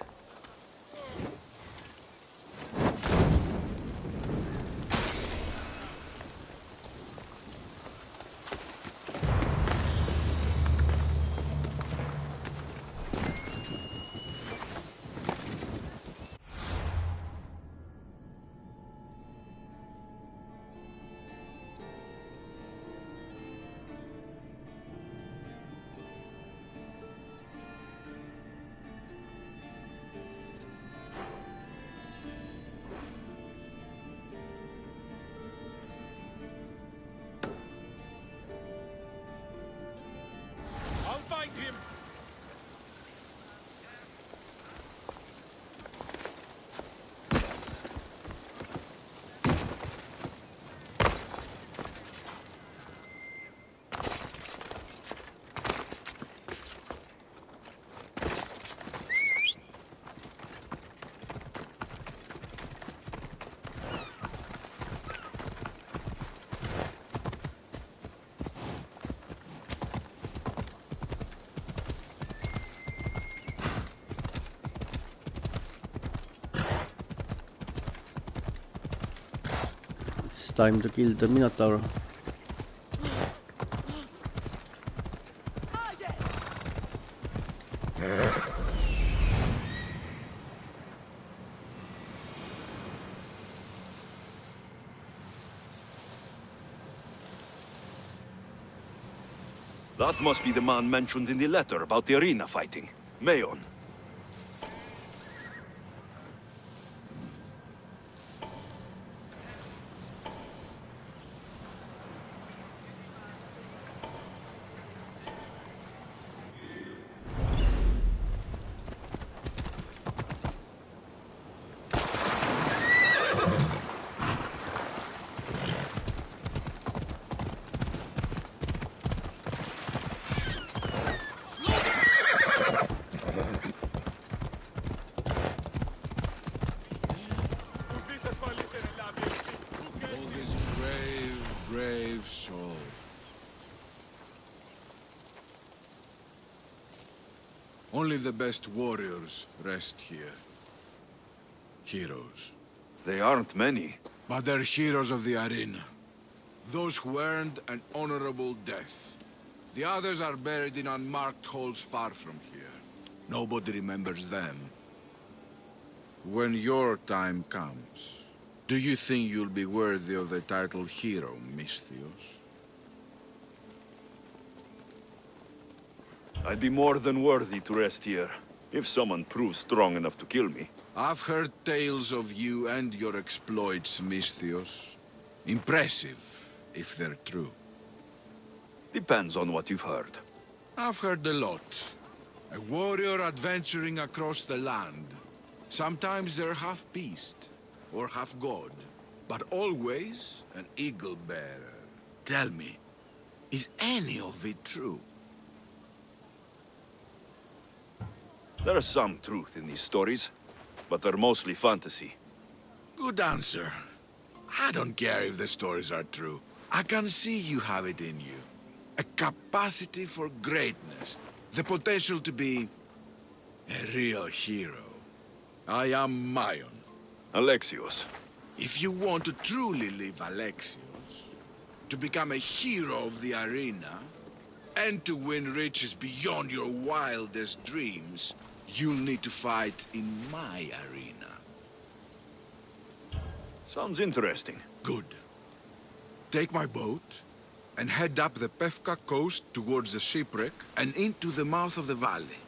it's time to kill the Minotaur. That must be the man mentioned in the letter about the arena fighting. Mayon. Brave soul. Only the best warriors rest here. Heroes. They aren't many. But they're heroes of the arena. Those who earned an honorable death. The others are buried in unmarked holes far from here. Nobody remembers them. When your time comes, do you think you'll be worthy of the title hero, Misthios? I'd be more than worthy to rest here, if someone proves strong enough to kill me. I've heard tales of you and your exploits, Misthios. Impressive, if they're true. Depends on what you've heard. I've heard a lot. A warrior adventuring across the land. Sometimes they're half beast, or half god, but always an eagle bearer. Tell me, is any of it true? There's some truth in these stories, but they're mostly fantasy. Good answer. I don't care if the stories are true. I can see you have it in you. A capacity for greatness. The potential to be a real hero. I am Mayon. Alexios. If you want to truly live Alexios, to become a hero of the arena, and to win riches beyond your wildest dreams, you'll need to fight in my arena. Sounds interesting. Good. Take my boat, and head up the Pephka coast towards the shipwreck and into the mouth of the valley.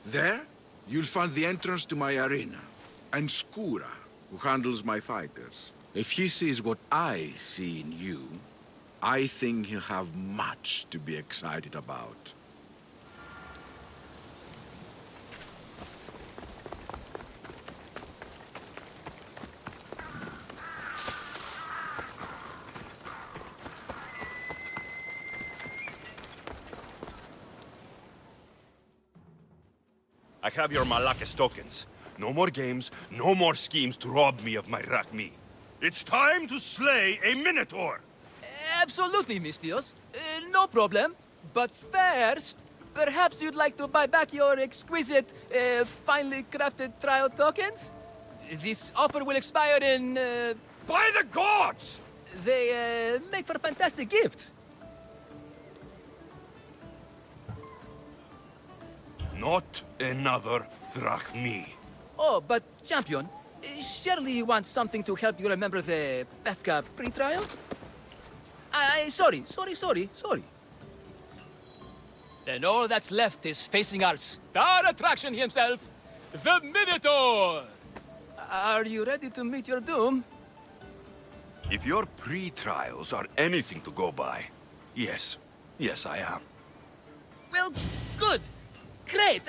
There, you'll find the entrance to my arena, and Skura, who handles my fighters. If he sees what I see in you, I think he'll have much to be excited about. I have your Malakis tokens. No more games, no more schemes to rob me of my Drachmae. It's time to slay a Minotaur! Absolutely, Misthios. No problem. But first, perhaps you'd like to buy back your exquisite, finely crafted trial tokens? This offer will expire in, By the gods! They, make for fantastic gifts. Not another Drachmae. Oh, but, champion, surely you want something to help you remember the Pephka pre-trial? Sorry. Then all that's left is facing our star attraction himself, the Minotaur! Are you ready to meet your doom? If your pre-trials are anything to go by, yes. Yes, I am. Well, good. Great.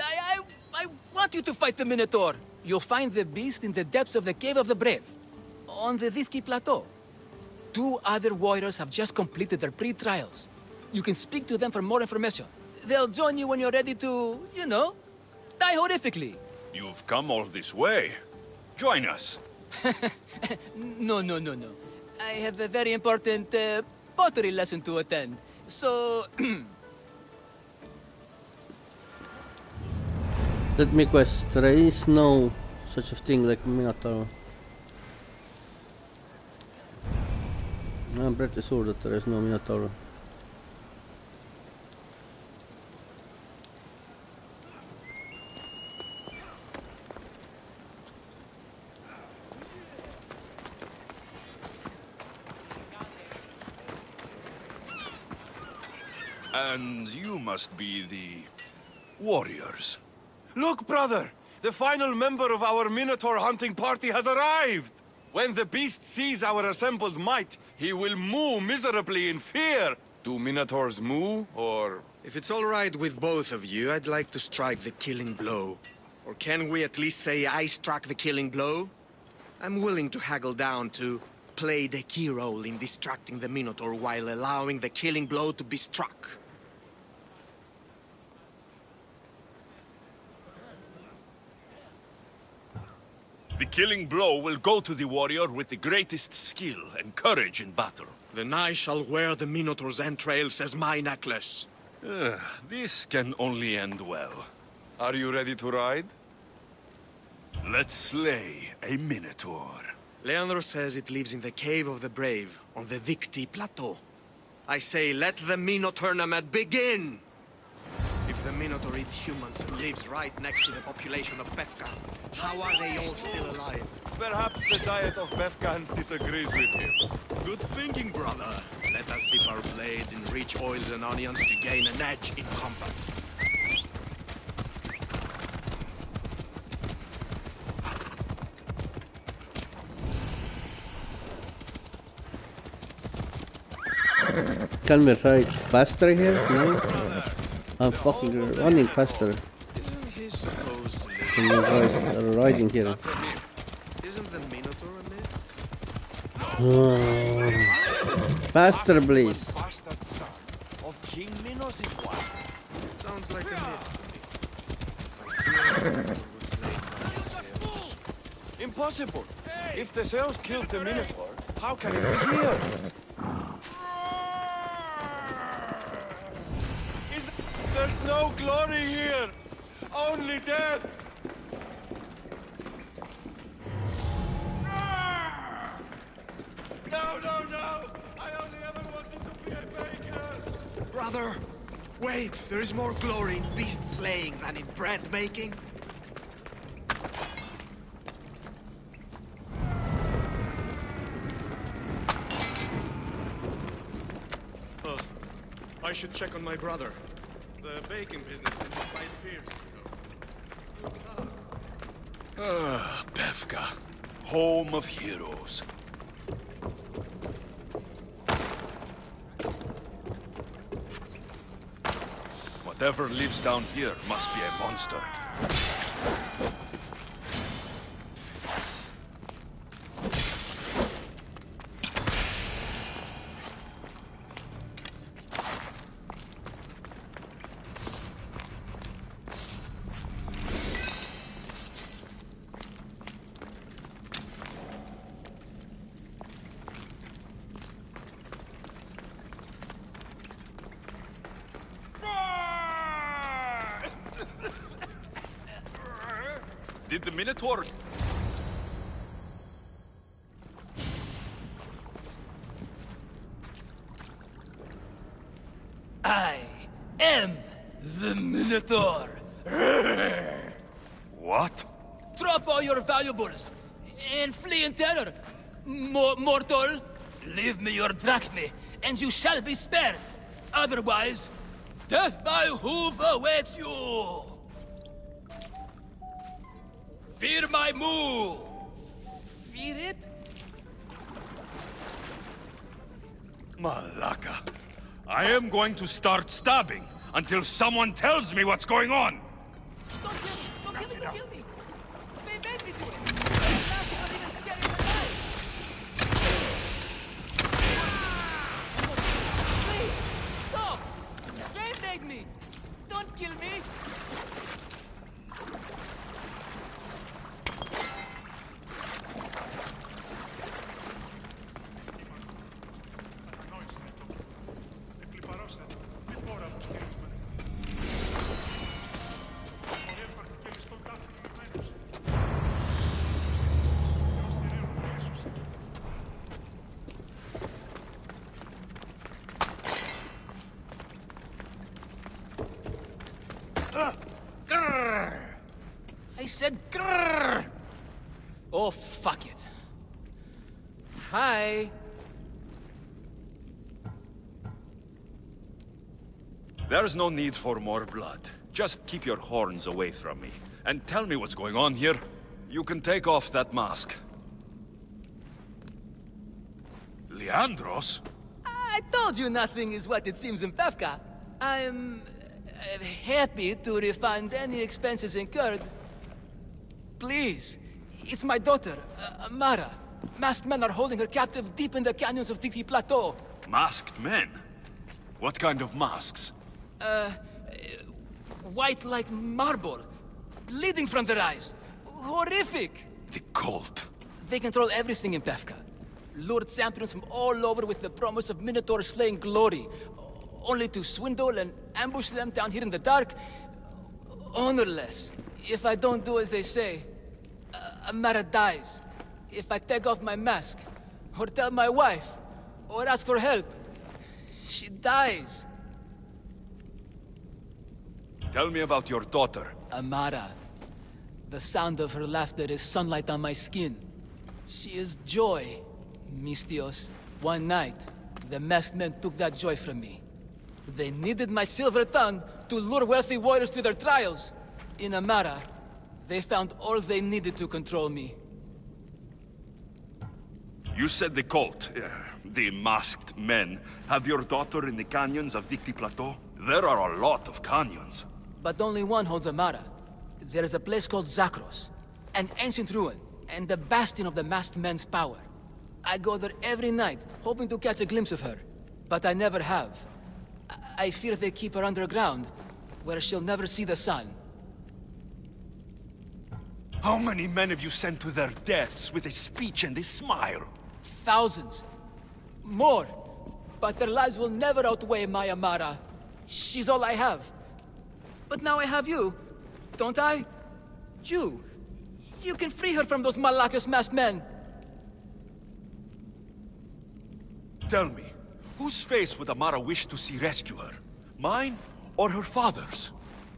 I want you to fight the Minotaur. You'll find the beast in the depths of the Cave of the Brave, on the Dithki Plateau. 2 other warriors have just completed their pre-trials. You can speak to them for more information. They'll join you when you're ready to, you know, die horrifically. You've come all this way. Join us. No. I have a very important pottery lesson to attend. So, Let me quest. There is no such a thing like Minotaur. I'm pretty sure that there is no Minotaur. And you must be the warriors. Look, brother! The final member of our Minotaur hunting party has arrived! When the beast sees our assembled might, he will moo miserably in fear! Do Minotaurs moo, or...? If it's all right with both of you, I'd like to strike the killing blow. Or can we at least say I struck the killing blow? I'm willing to haggle down to play the key role in distracting the Minotaur while allowing the killing blow to be struck. The killing blow will go to the warrior with the greatest skill and courage in battle. Then I shall wear the Minotaur's entrails as my necklace. This can only end well. Are you ready to ride? Let's slay a Minotaur. Leandro says it lives in the Cave of the Brave, on the Victi Plateau. I say let the Minotaur tournament begin! If the Minotaur eats humans and lives right next to the population of Pephka, how are they all still alive? Perhaps the diet of Befkans disagrees with him. Good thinking, brother. Let us dip our blades in rich oils and onions to gain an edge in combat. Can we ride faster here? No? I'm fucking running faster. Isn't he supposed to live? Than you guys are riding here. That's a myth. Isn't the Minotaur a myth? Faster, please. Bastard son of King Minos' wife. Sounds like a myth to me. My dear Minotaur was slain by the Zeus. Impossible! If the Zeus killed the Minotaur, how can it be here? There's no glory here! Only death! No, no, no! I only ever wanted to be a baker! Brother, wait! There is more glory in beast slaying than in bread making. I should check on my brother. The baking business can be quite fierce, you know. Pephka, home of heroes. Whatever lives down here must be a monster. Did the Minotaur... I am the Minotaur. What? Drop all your valuables and flee in terror. Mortal, leave me your Drachmae, and you shall be spared. Otherwise, death by hoof awaits you. Fear my moo! Fear it? Malaka. I am going to start stabbing until someone tells me what's going on! Don't kill me! Don't kill me! Don't kill me! They made me do it! I'm not even scared of my life! Please! Stop! They made me! Don't kill me! Hi. There's no need for more blood. Just keep your horns away from me. And tell me what's going on here. You can take off that mask. Leandros? I told you nothing is what it seems in Pephka. I'm happy to refund any expenses incurred. Please, it's my daughter, Amara. Masked men are holding her captive deep in the canyons of Titi Plateau. Masked men? What kind of masks? White like marble, bleeding from their eyes. Horrific! The cult. They control everything in Pephka. Lured champions from all over with the promise of Minotaur slaying glory, only to swindle and ambush them down here in the dark. Honorless. If I don't do as they say, Amara dies. If I take off my mask, or tell my wife, or ask for help, she dies. Tell me about your daughter. Amara. The sound of her laughter is sunlight on my skin. She is joy, Mistios. One night, the masked men took that joy from me. They needed my silver tongue to lure wealthy warriors to their trials. In Amara, they found all they needed to control me. You said the cult, the masked men, have your daughter in the canyons of Dicti Plateau? There are a lot of canyons. But only one holds Amara. There is a place called Zakros, an ancient ruin, and the bastion of the masked men's power. I go there every night, hoping to catch a glimpse of her. But I never have. I fear they keep her underground, where she'll never see the sun. How many men have you sent to their deaths with a speech and a smile? Thousands. More. But their lives will never outweigh my Amara. She's all I have. But now I have you, don't I? You can free her from those Malakas masked men. Tell me, whose face would Amara wish to see rescue her? Mine or her father's?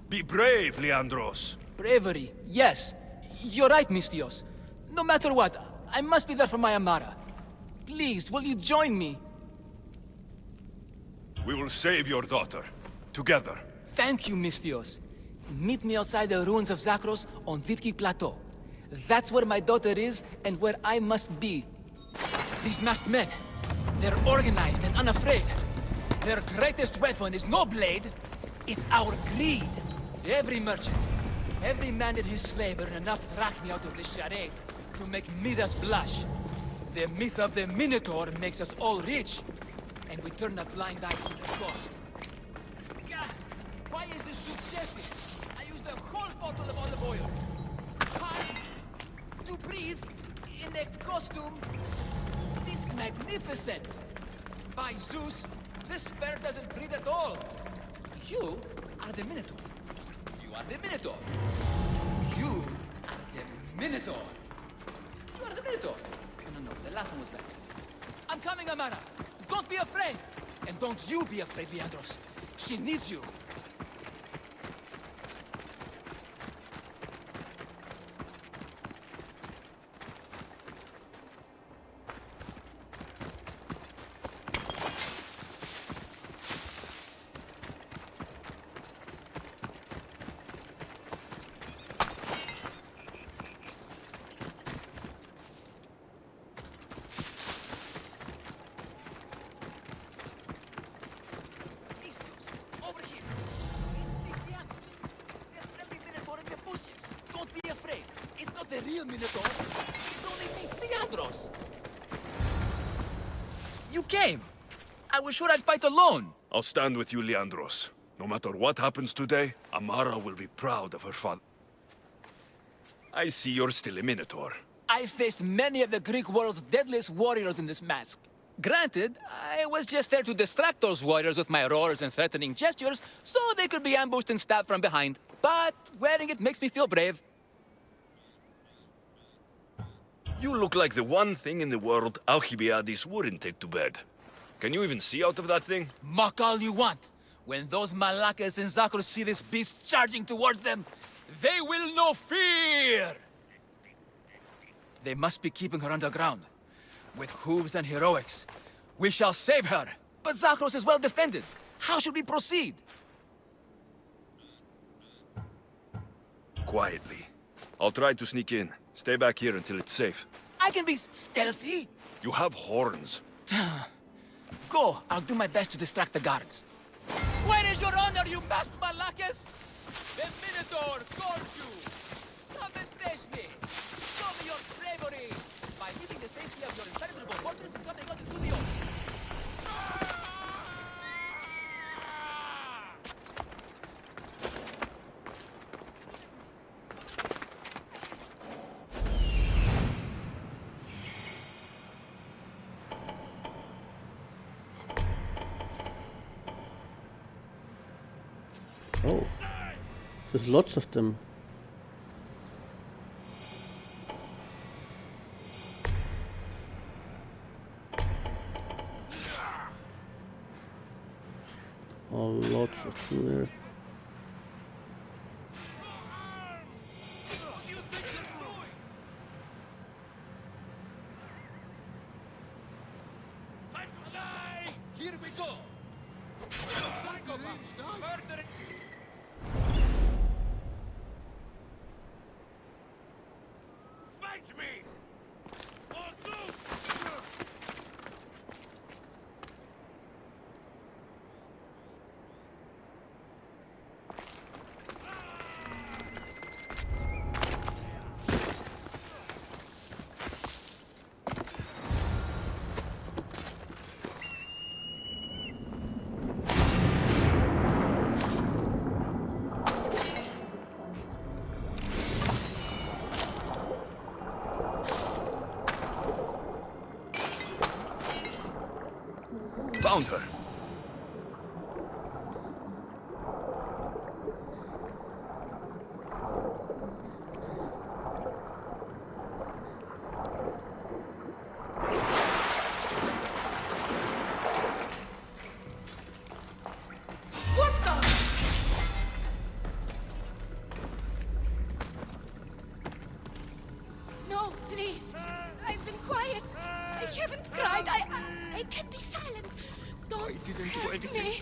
Be brave, Leandros. Bravery, yes. You're right, Mistios. No matter what, I must be there for my Amara. Please, will you join me? We will save your daughter. Together. Thank you, Mistios. Meet me outside the ruins of Zakros on Vitki Plateau. That's where my daughter is, and where I must be. These masked men, they're organized and unafraid. Their greatest weapon is no blade, it's our greed. Every merchant, every man and his slave earn enough drachmae out of this charade to make Midas blush. The myth of the Minotaur makes us all rich, and we turn a blind eye to the cost. God, why is this soup tasty? I used a whole bottle of olive oil. Hard to breathe in a costume this magnificent. By Zeus, this fair doesn't breathe at all. You are the Minotaur. You are the Minotaur. You are the Minotaur. You are the Minotaur. No, the last one was better. I'm coming, Amara. Don't be afraid. And don't you be afraid, Leandros. She needs you. The real Minotaur. It's only me, Leandros. You came. I was sure I'd fight alone. I'll stand with you, Leandros. No matter what happens today, Amara will be proud of her father. I see you're still a Minotaur. I faced many of the Greek world's deadliest warriors in this mask. Granted, I was just there to distract those warriors with my roars and threatening gestures, so they could be ambushed and stabbed from behind. But wearing it makes me feel brave. You look like the one thing in the world Alcibiades wouldn't take to bed. Can you even see out of that thing? Mock all you want. When those Malakas and Zakros see this beast charging towards them, they will know fear! They must be keeping her underground. With hooves and heroics, we shall save her. But Zakros is well defended. How should we proceed? Quietly. I'll try to sneak in. Stay back here until it's safe. I can be stealthy. You have horns. Go. I'll do my best to distract the guards. Where is your honor, you masked Malakas? The Minotaur calls you. Come and face me. Show me your bravery by leaving the safety of your impenetrable fortress and coming out into the open. Oh, there's lots of them. Oh, lots of them there. Here we go! Fight me! Found her. What the? No, please. I've been quiet. I haven't cried. I can be silent. Don't didn't do hurt anything. me.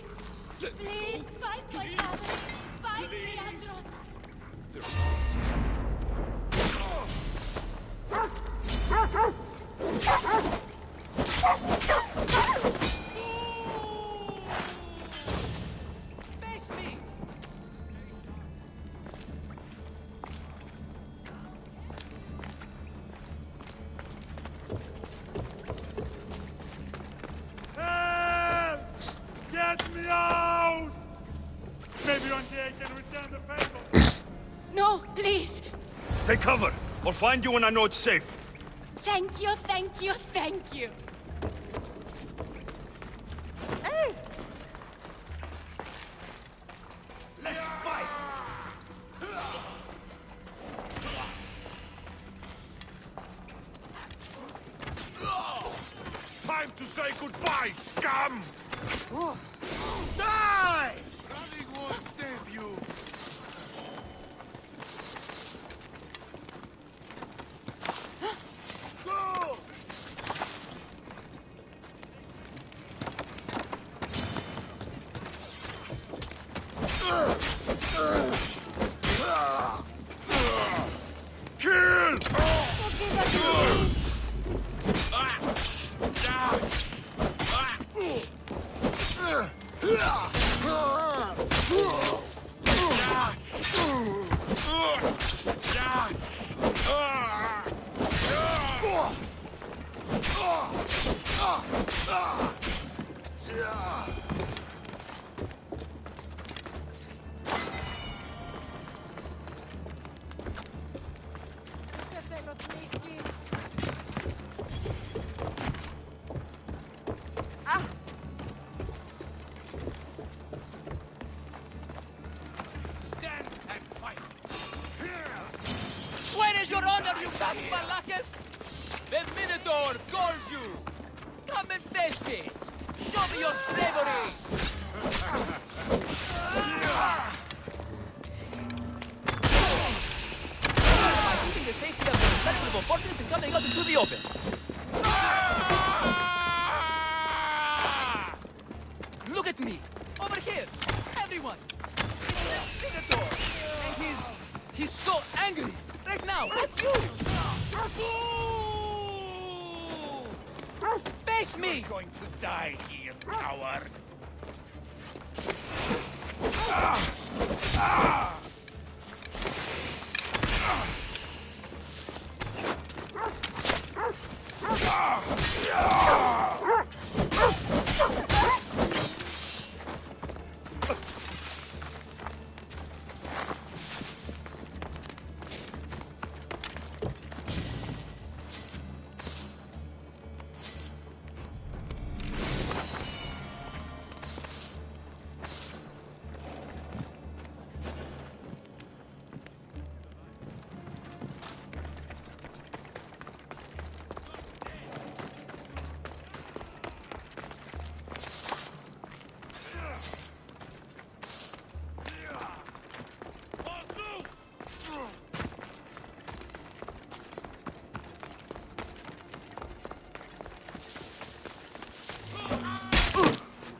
Please, find my father. Find Leandros. Face me! Help! Get me out! Maybe one day I can return the favor. No, please. Take cover. I'll find you when I know it's safe. Thank you, thank you, thank you. Hey! Let's fight! Time to say goodbye, scum! Die! Nothing won't save you. Go! Kill! Stand and fight. Where is your honor, you masked Malakas? The Minotaur calls you. Come and face me. Show me your bravery. By keeping the safety of your impenetrable fortress and coming out into the open. Face me! You're going to die here, coward.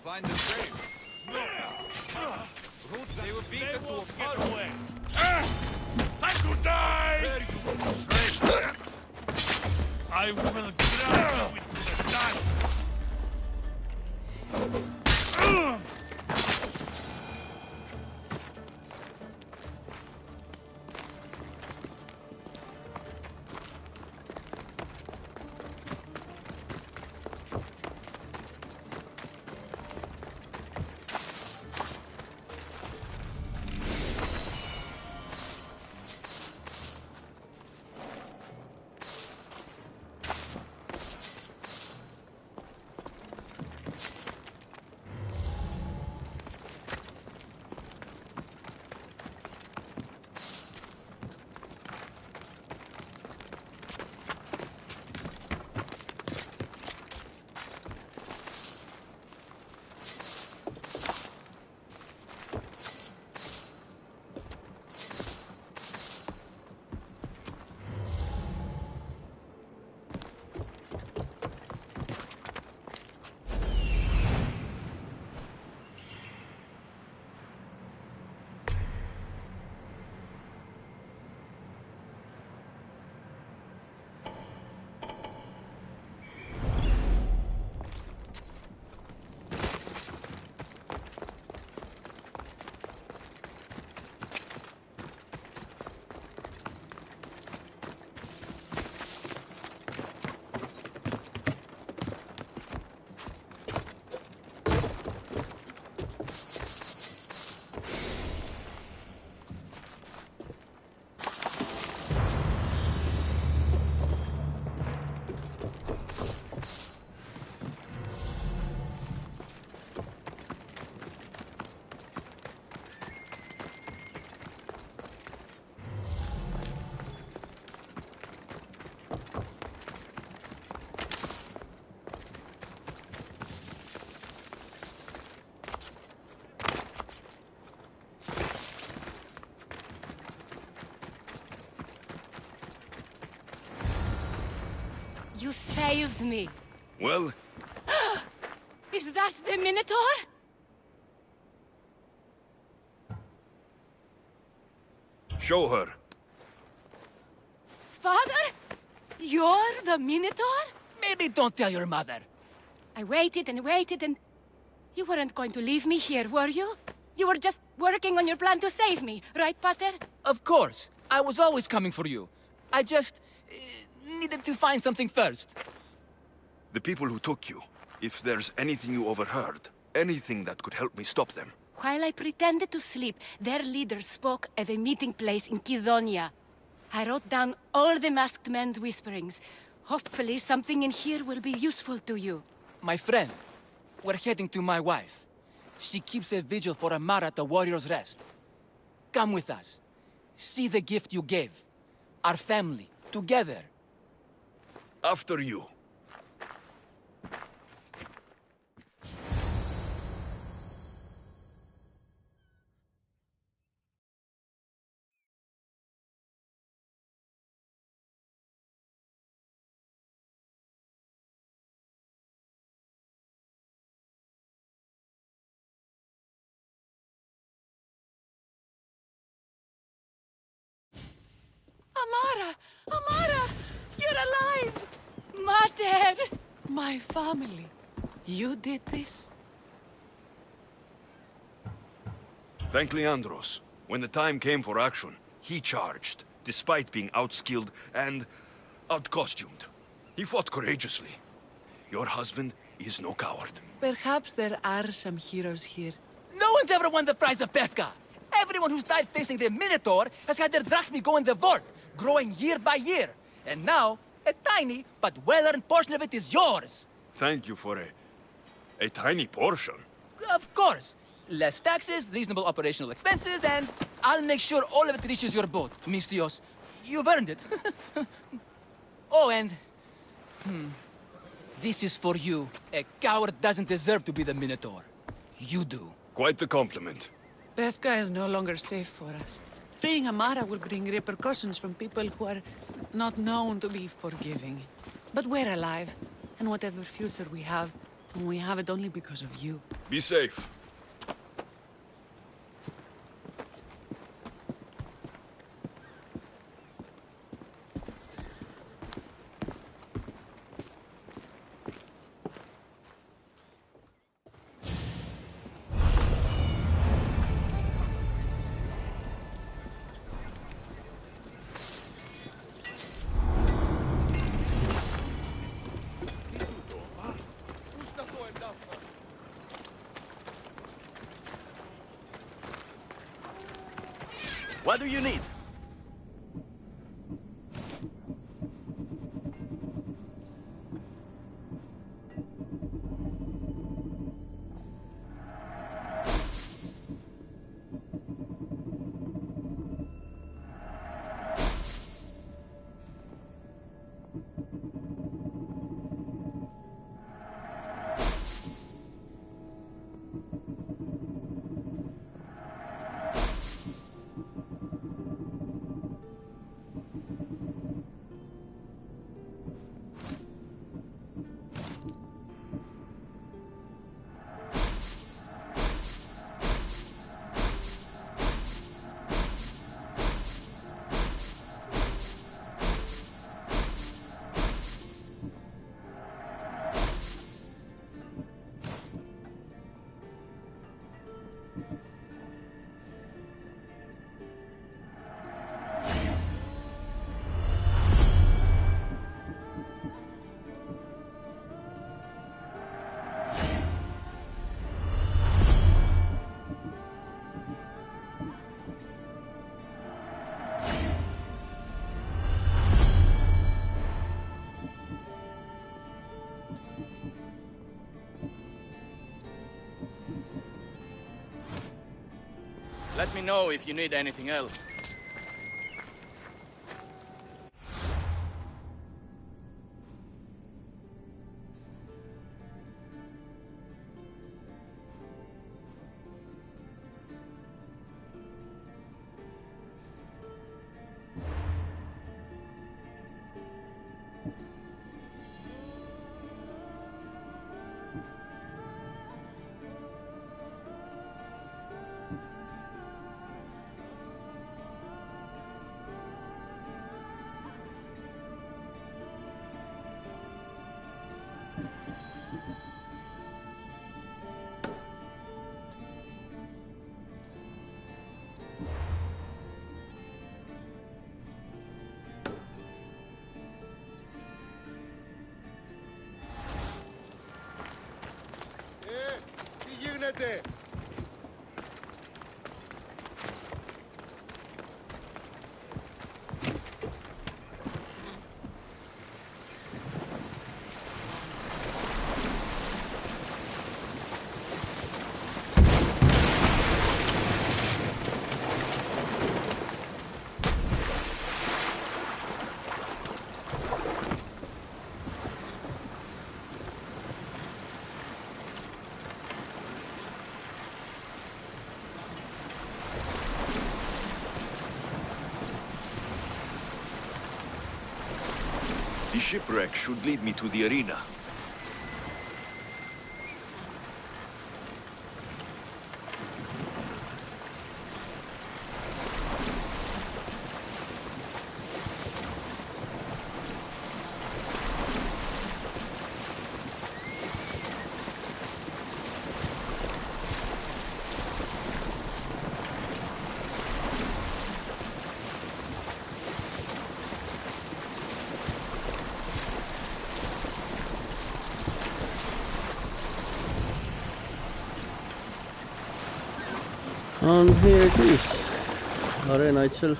Find the grave. Roots, they will beat it to a pulp. Time to die! There you go. I will grind you into the dust! You saved me. Well, Is that the Minotaur? show her. Father? You're the Minotaur? Maybe don't tell your mother. I waited and waited and... You weren't going to leave me here, were you? You were just working on your plan to save me, right, Pater? Of course. I was always coming for you. I just... needed to find something first. The people who took you, if there's anything you overheard, anything that could help me stop them. While I pretended to sleep, their leader spoke of a meeting place in Kidonia. I wrote down all the masked men's whisperings. Hopefully something in here will be useful to you. My friend, we're heading to my wife. She keeps a vigil for Amara at the Warrior's Rest. Come with us. See the gift you gave. Our family, together. After you. Amara! Amara! You're alive! Mater! My family. You did this? Thank Leandros. When the time came for action, he charged, despite being outskilled and outcostumed. He fought courageously. Your husband is no coward. Perhaps there are some heroes here. No one's ever won the Prize of Pephka! Everyone who's died facing the Minotaur has had their Drachmae go in the vault, growing year by year. And now, a tiny but well-earned portion of it is yours! Thank you for a tiny portion. Of course! Less taxes, reasonable operational expenses, and I'll make sure all of it reaches your boat, Mistios. You've earned it. Oh, and... This is for you. A coward doesn't deserve to be the Minotaur. You do. Quite the compliment. Pephka is no longer safe for us. Freeing Amara will bring repercussions from people who are not known to be forgiving. But we're alive, and whatever future we have it only because of you. Be safe. What do you need? Let me know if you need anything else. Τι γίνεται? The shipwreck should lead me to the arena. And here it is, arena itself.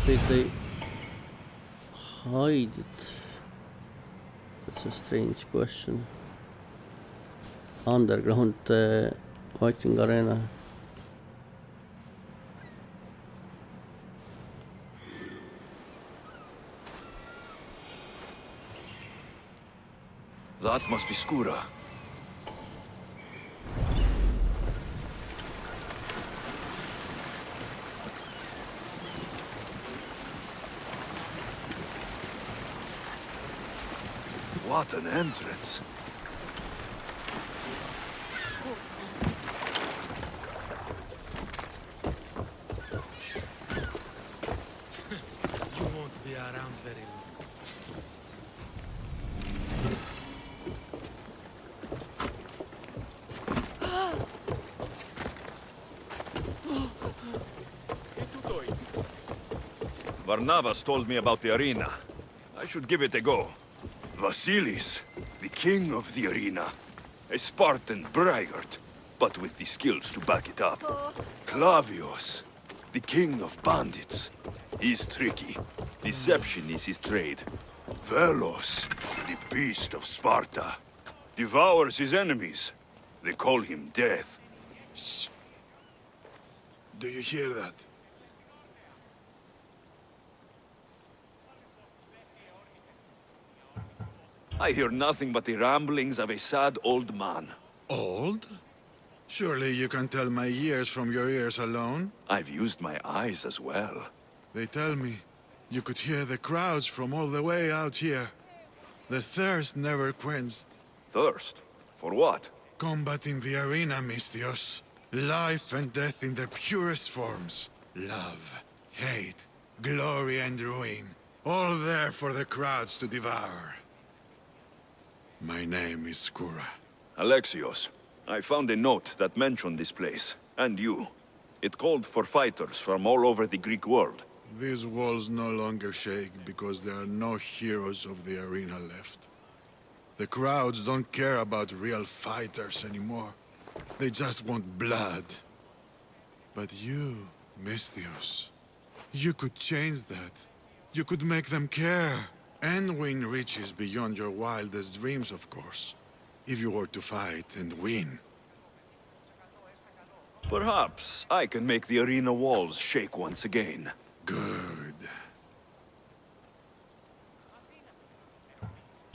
Did they hide it? That's a strange question. Underground fighting arena. That must be Skura. What an entrance. You won't be around very long. Barnabas told me about the arena. I should give it a go. Vasilis, the king of the arena. A Spartan braggart, but with the skills to back it up. Clavios, the king of bandits. He's tricky. Deception is his trade. Velos, the beast of Sparta. Devours his enemies. They call him Death. Shh. Do you hear that? I hear nothing but the ramblings of a sad old man. Old? Surely you can tell my years from your ears alone? I've used my eyes as well. They tell me you could hear the crowds from all the way out here. The thirst never quenched. Thirst? For what? Combat in the arena, Misthios. Life and death in their purest forms. Love, hate, glory and ruin. All there for the crowds to devour. My name is Skura. Alexios, I found a note that mentioned this place, and you. It called for fighters from all over the Greek world. These walls no longer shake because there are no heroes of the arena left. The crowds don't care about real fighters anymore. They just want blood. But you, Misthios, you could change that. You could make them care. And win riches beyond your wildest dreams, of course. If you were to fight and win. Perhaps I can make the arena walls shake once again. Good.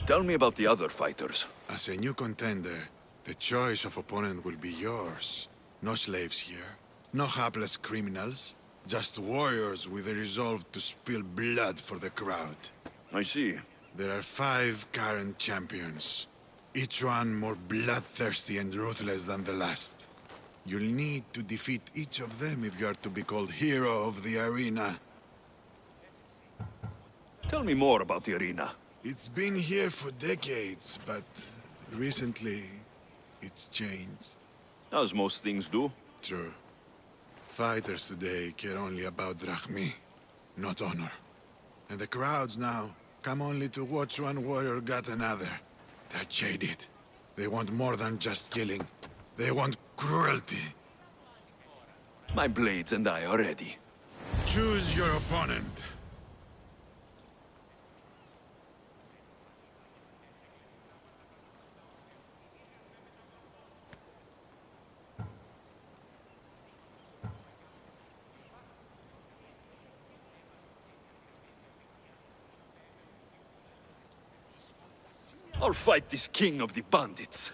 Tell me about the other fighters. As a new contender, the choice of opponent will be yours. No slaves here. No hapless criminals. Just warriors with a resolve to spill blood for the crowd. I see. There are 5 current champions. Each one more bloodthirsty and ruthless than the last. You'll need to defeat each of them if you are to be called hero of the arena. Tell me more about the arena. It's been here for decades, but recently it's changed. As most things do. True. Fighters today care only about Drachmae, not honor. And the crowds now come only to watch one warrior gut another. They're jaded. They want more than just killing. They want cruelty. My blades and I are ready. Choose your opponent. I'll fight this king of the bandits.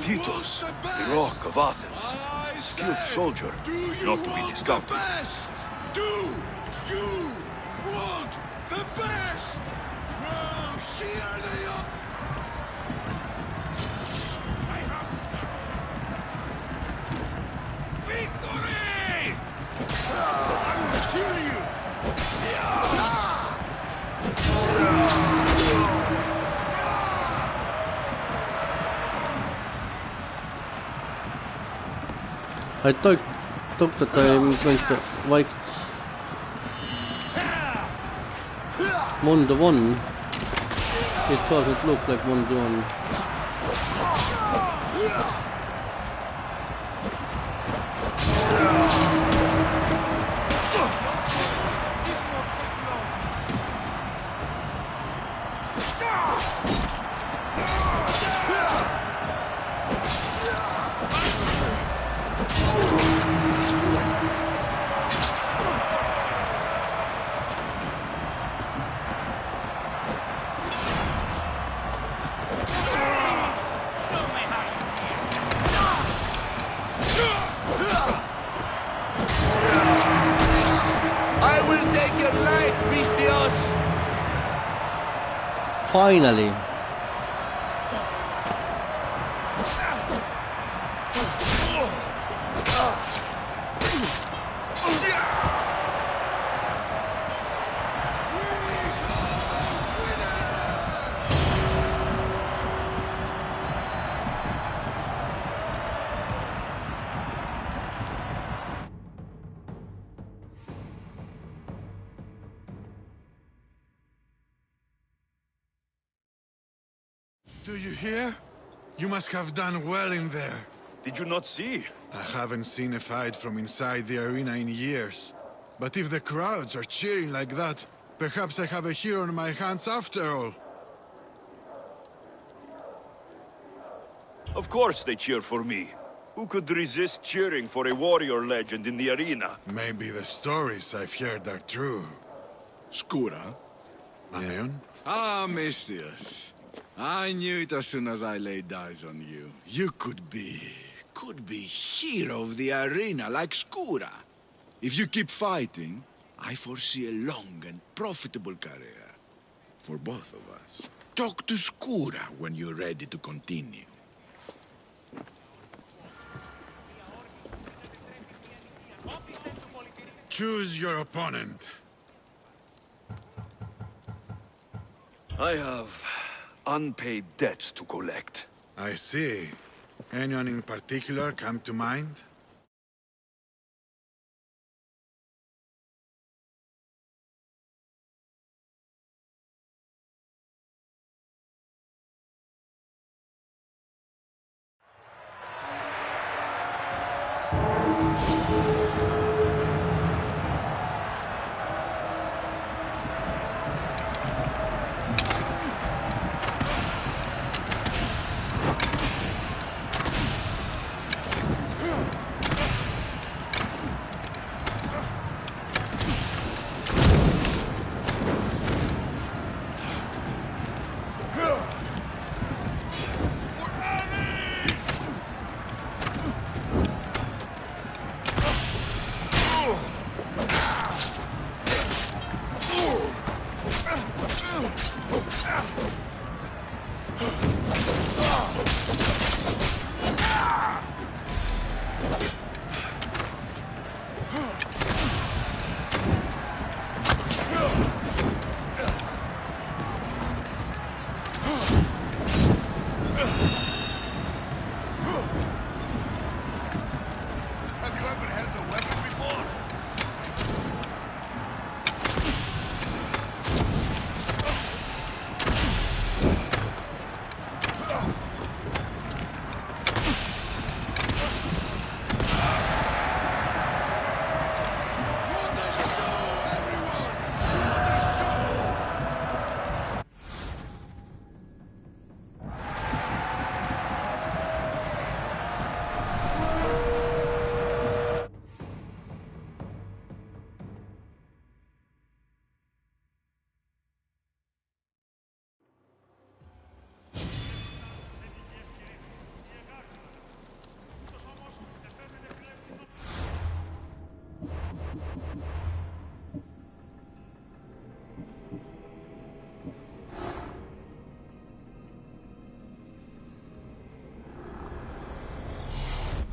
Titus, the Rock of Athens. Skilled soldier, not to be discounted. Do you want the best? Well, here they are. Victory! I will kill you! I thought that I'm going to fight one-to-one. It doesn't look like one-to-one. Finally. Do you hear? You must have done well in there. Did you not see? I haven't seen a fight from inside the arena in years. But if the crowds are cheering like that, perhaps I have a hero on my hands after all. Of course they cheer for me. Who could resist cheering for a warrior legend in the arena? Maybe the stories I've heard are true. Skura? Mameon? Ah, Misthios. I knew it as soon as I laid eyes on you. You could be hero of the arena like Skura. If you keep fighting, I foresee a long and profitable career. For both of us. Talk to Skura when you're ready to continue. Choose your opponent. I have unpaid debts to collect. I see. Anyone in particular come to mind?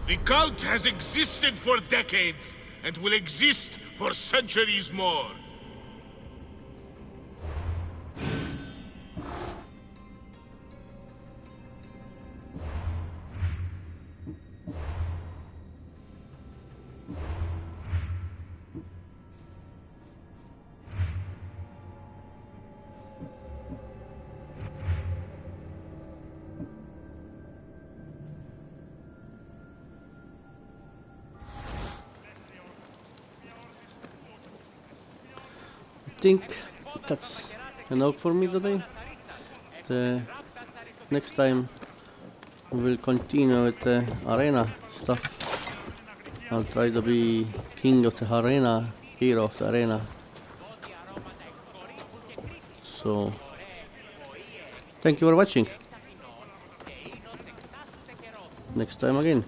The cult has existed for decades, and will exist for centuries more. think that's enough for me today. The next time we will continue with the arena stuff. I'll try to be king of the arena, hero of the arena. So, thank you for watching. Next time again.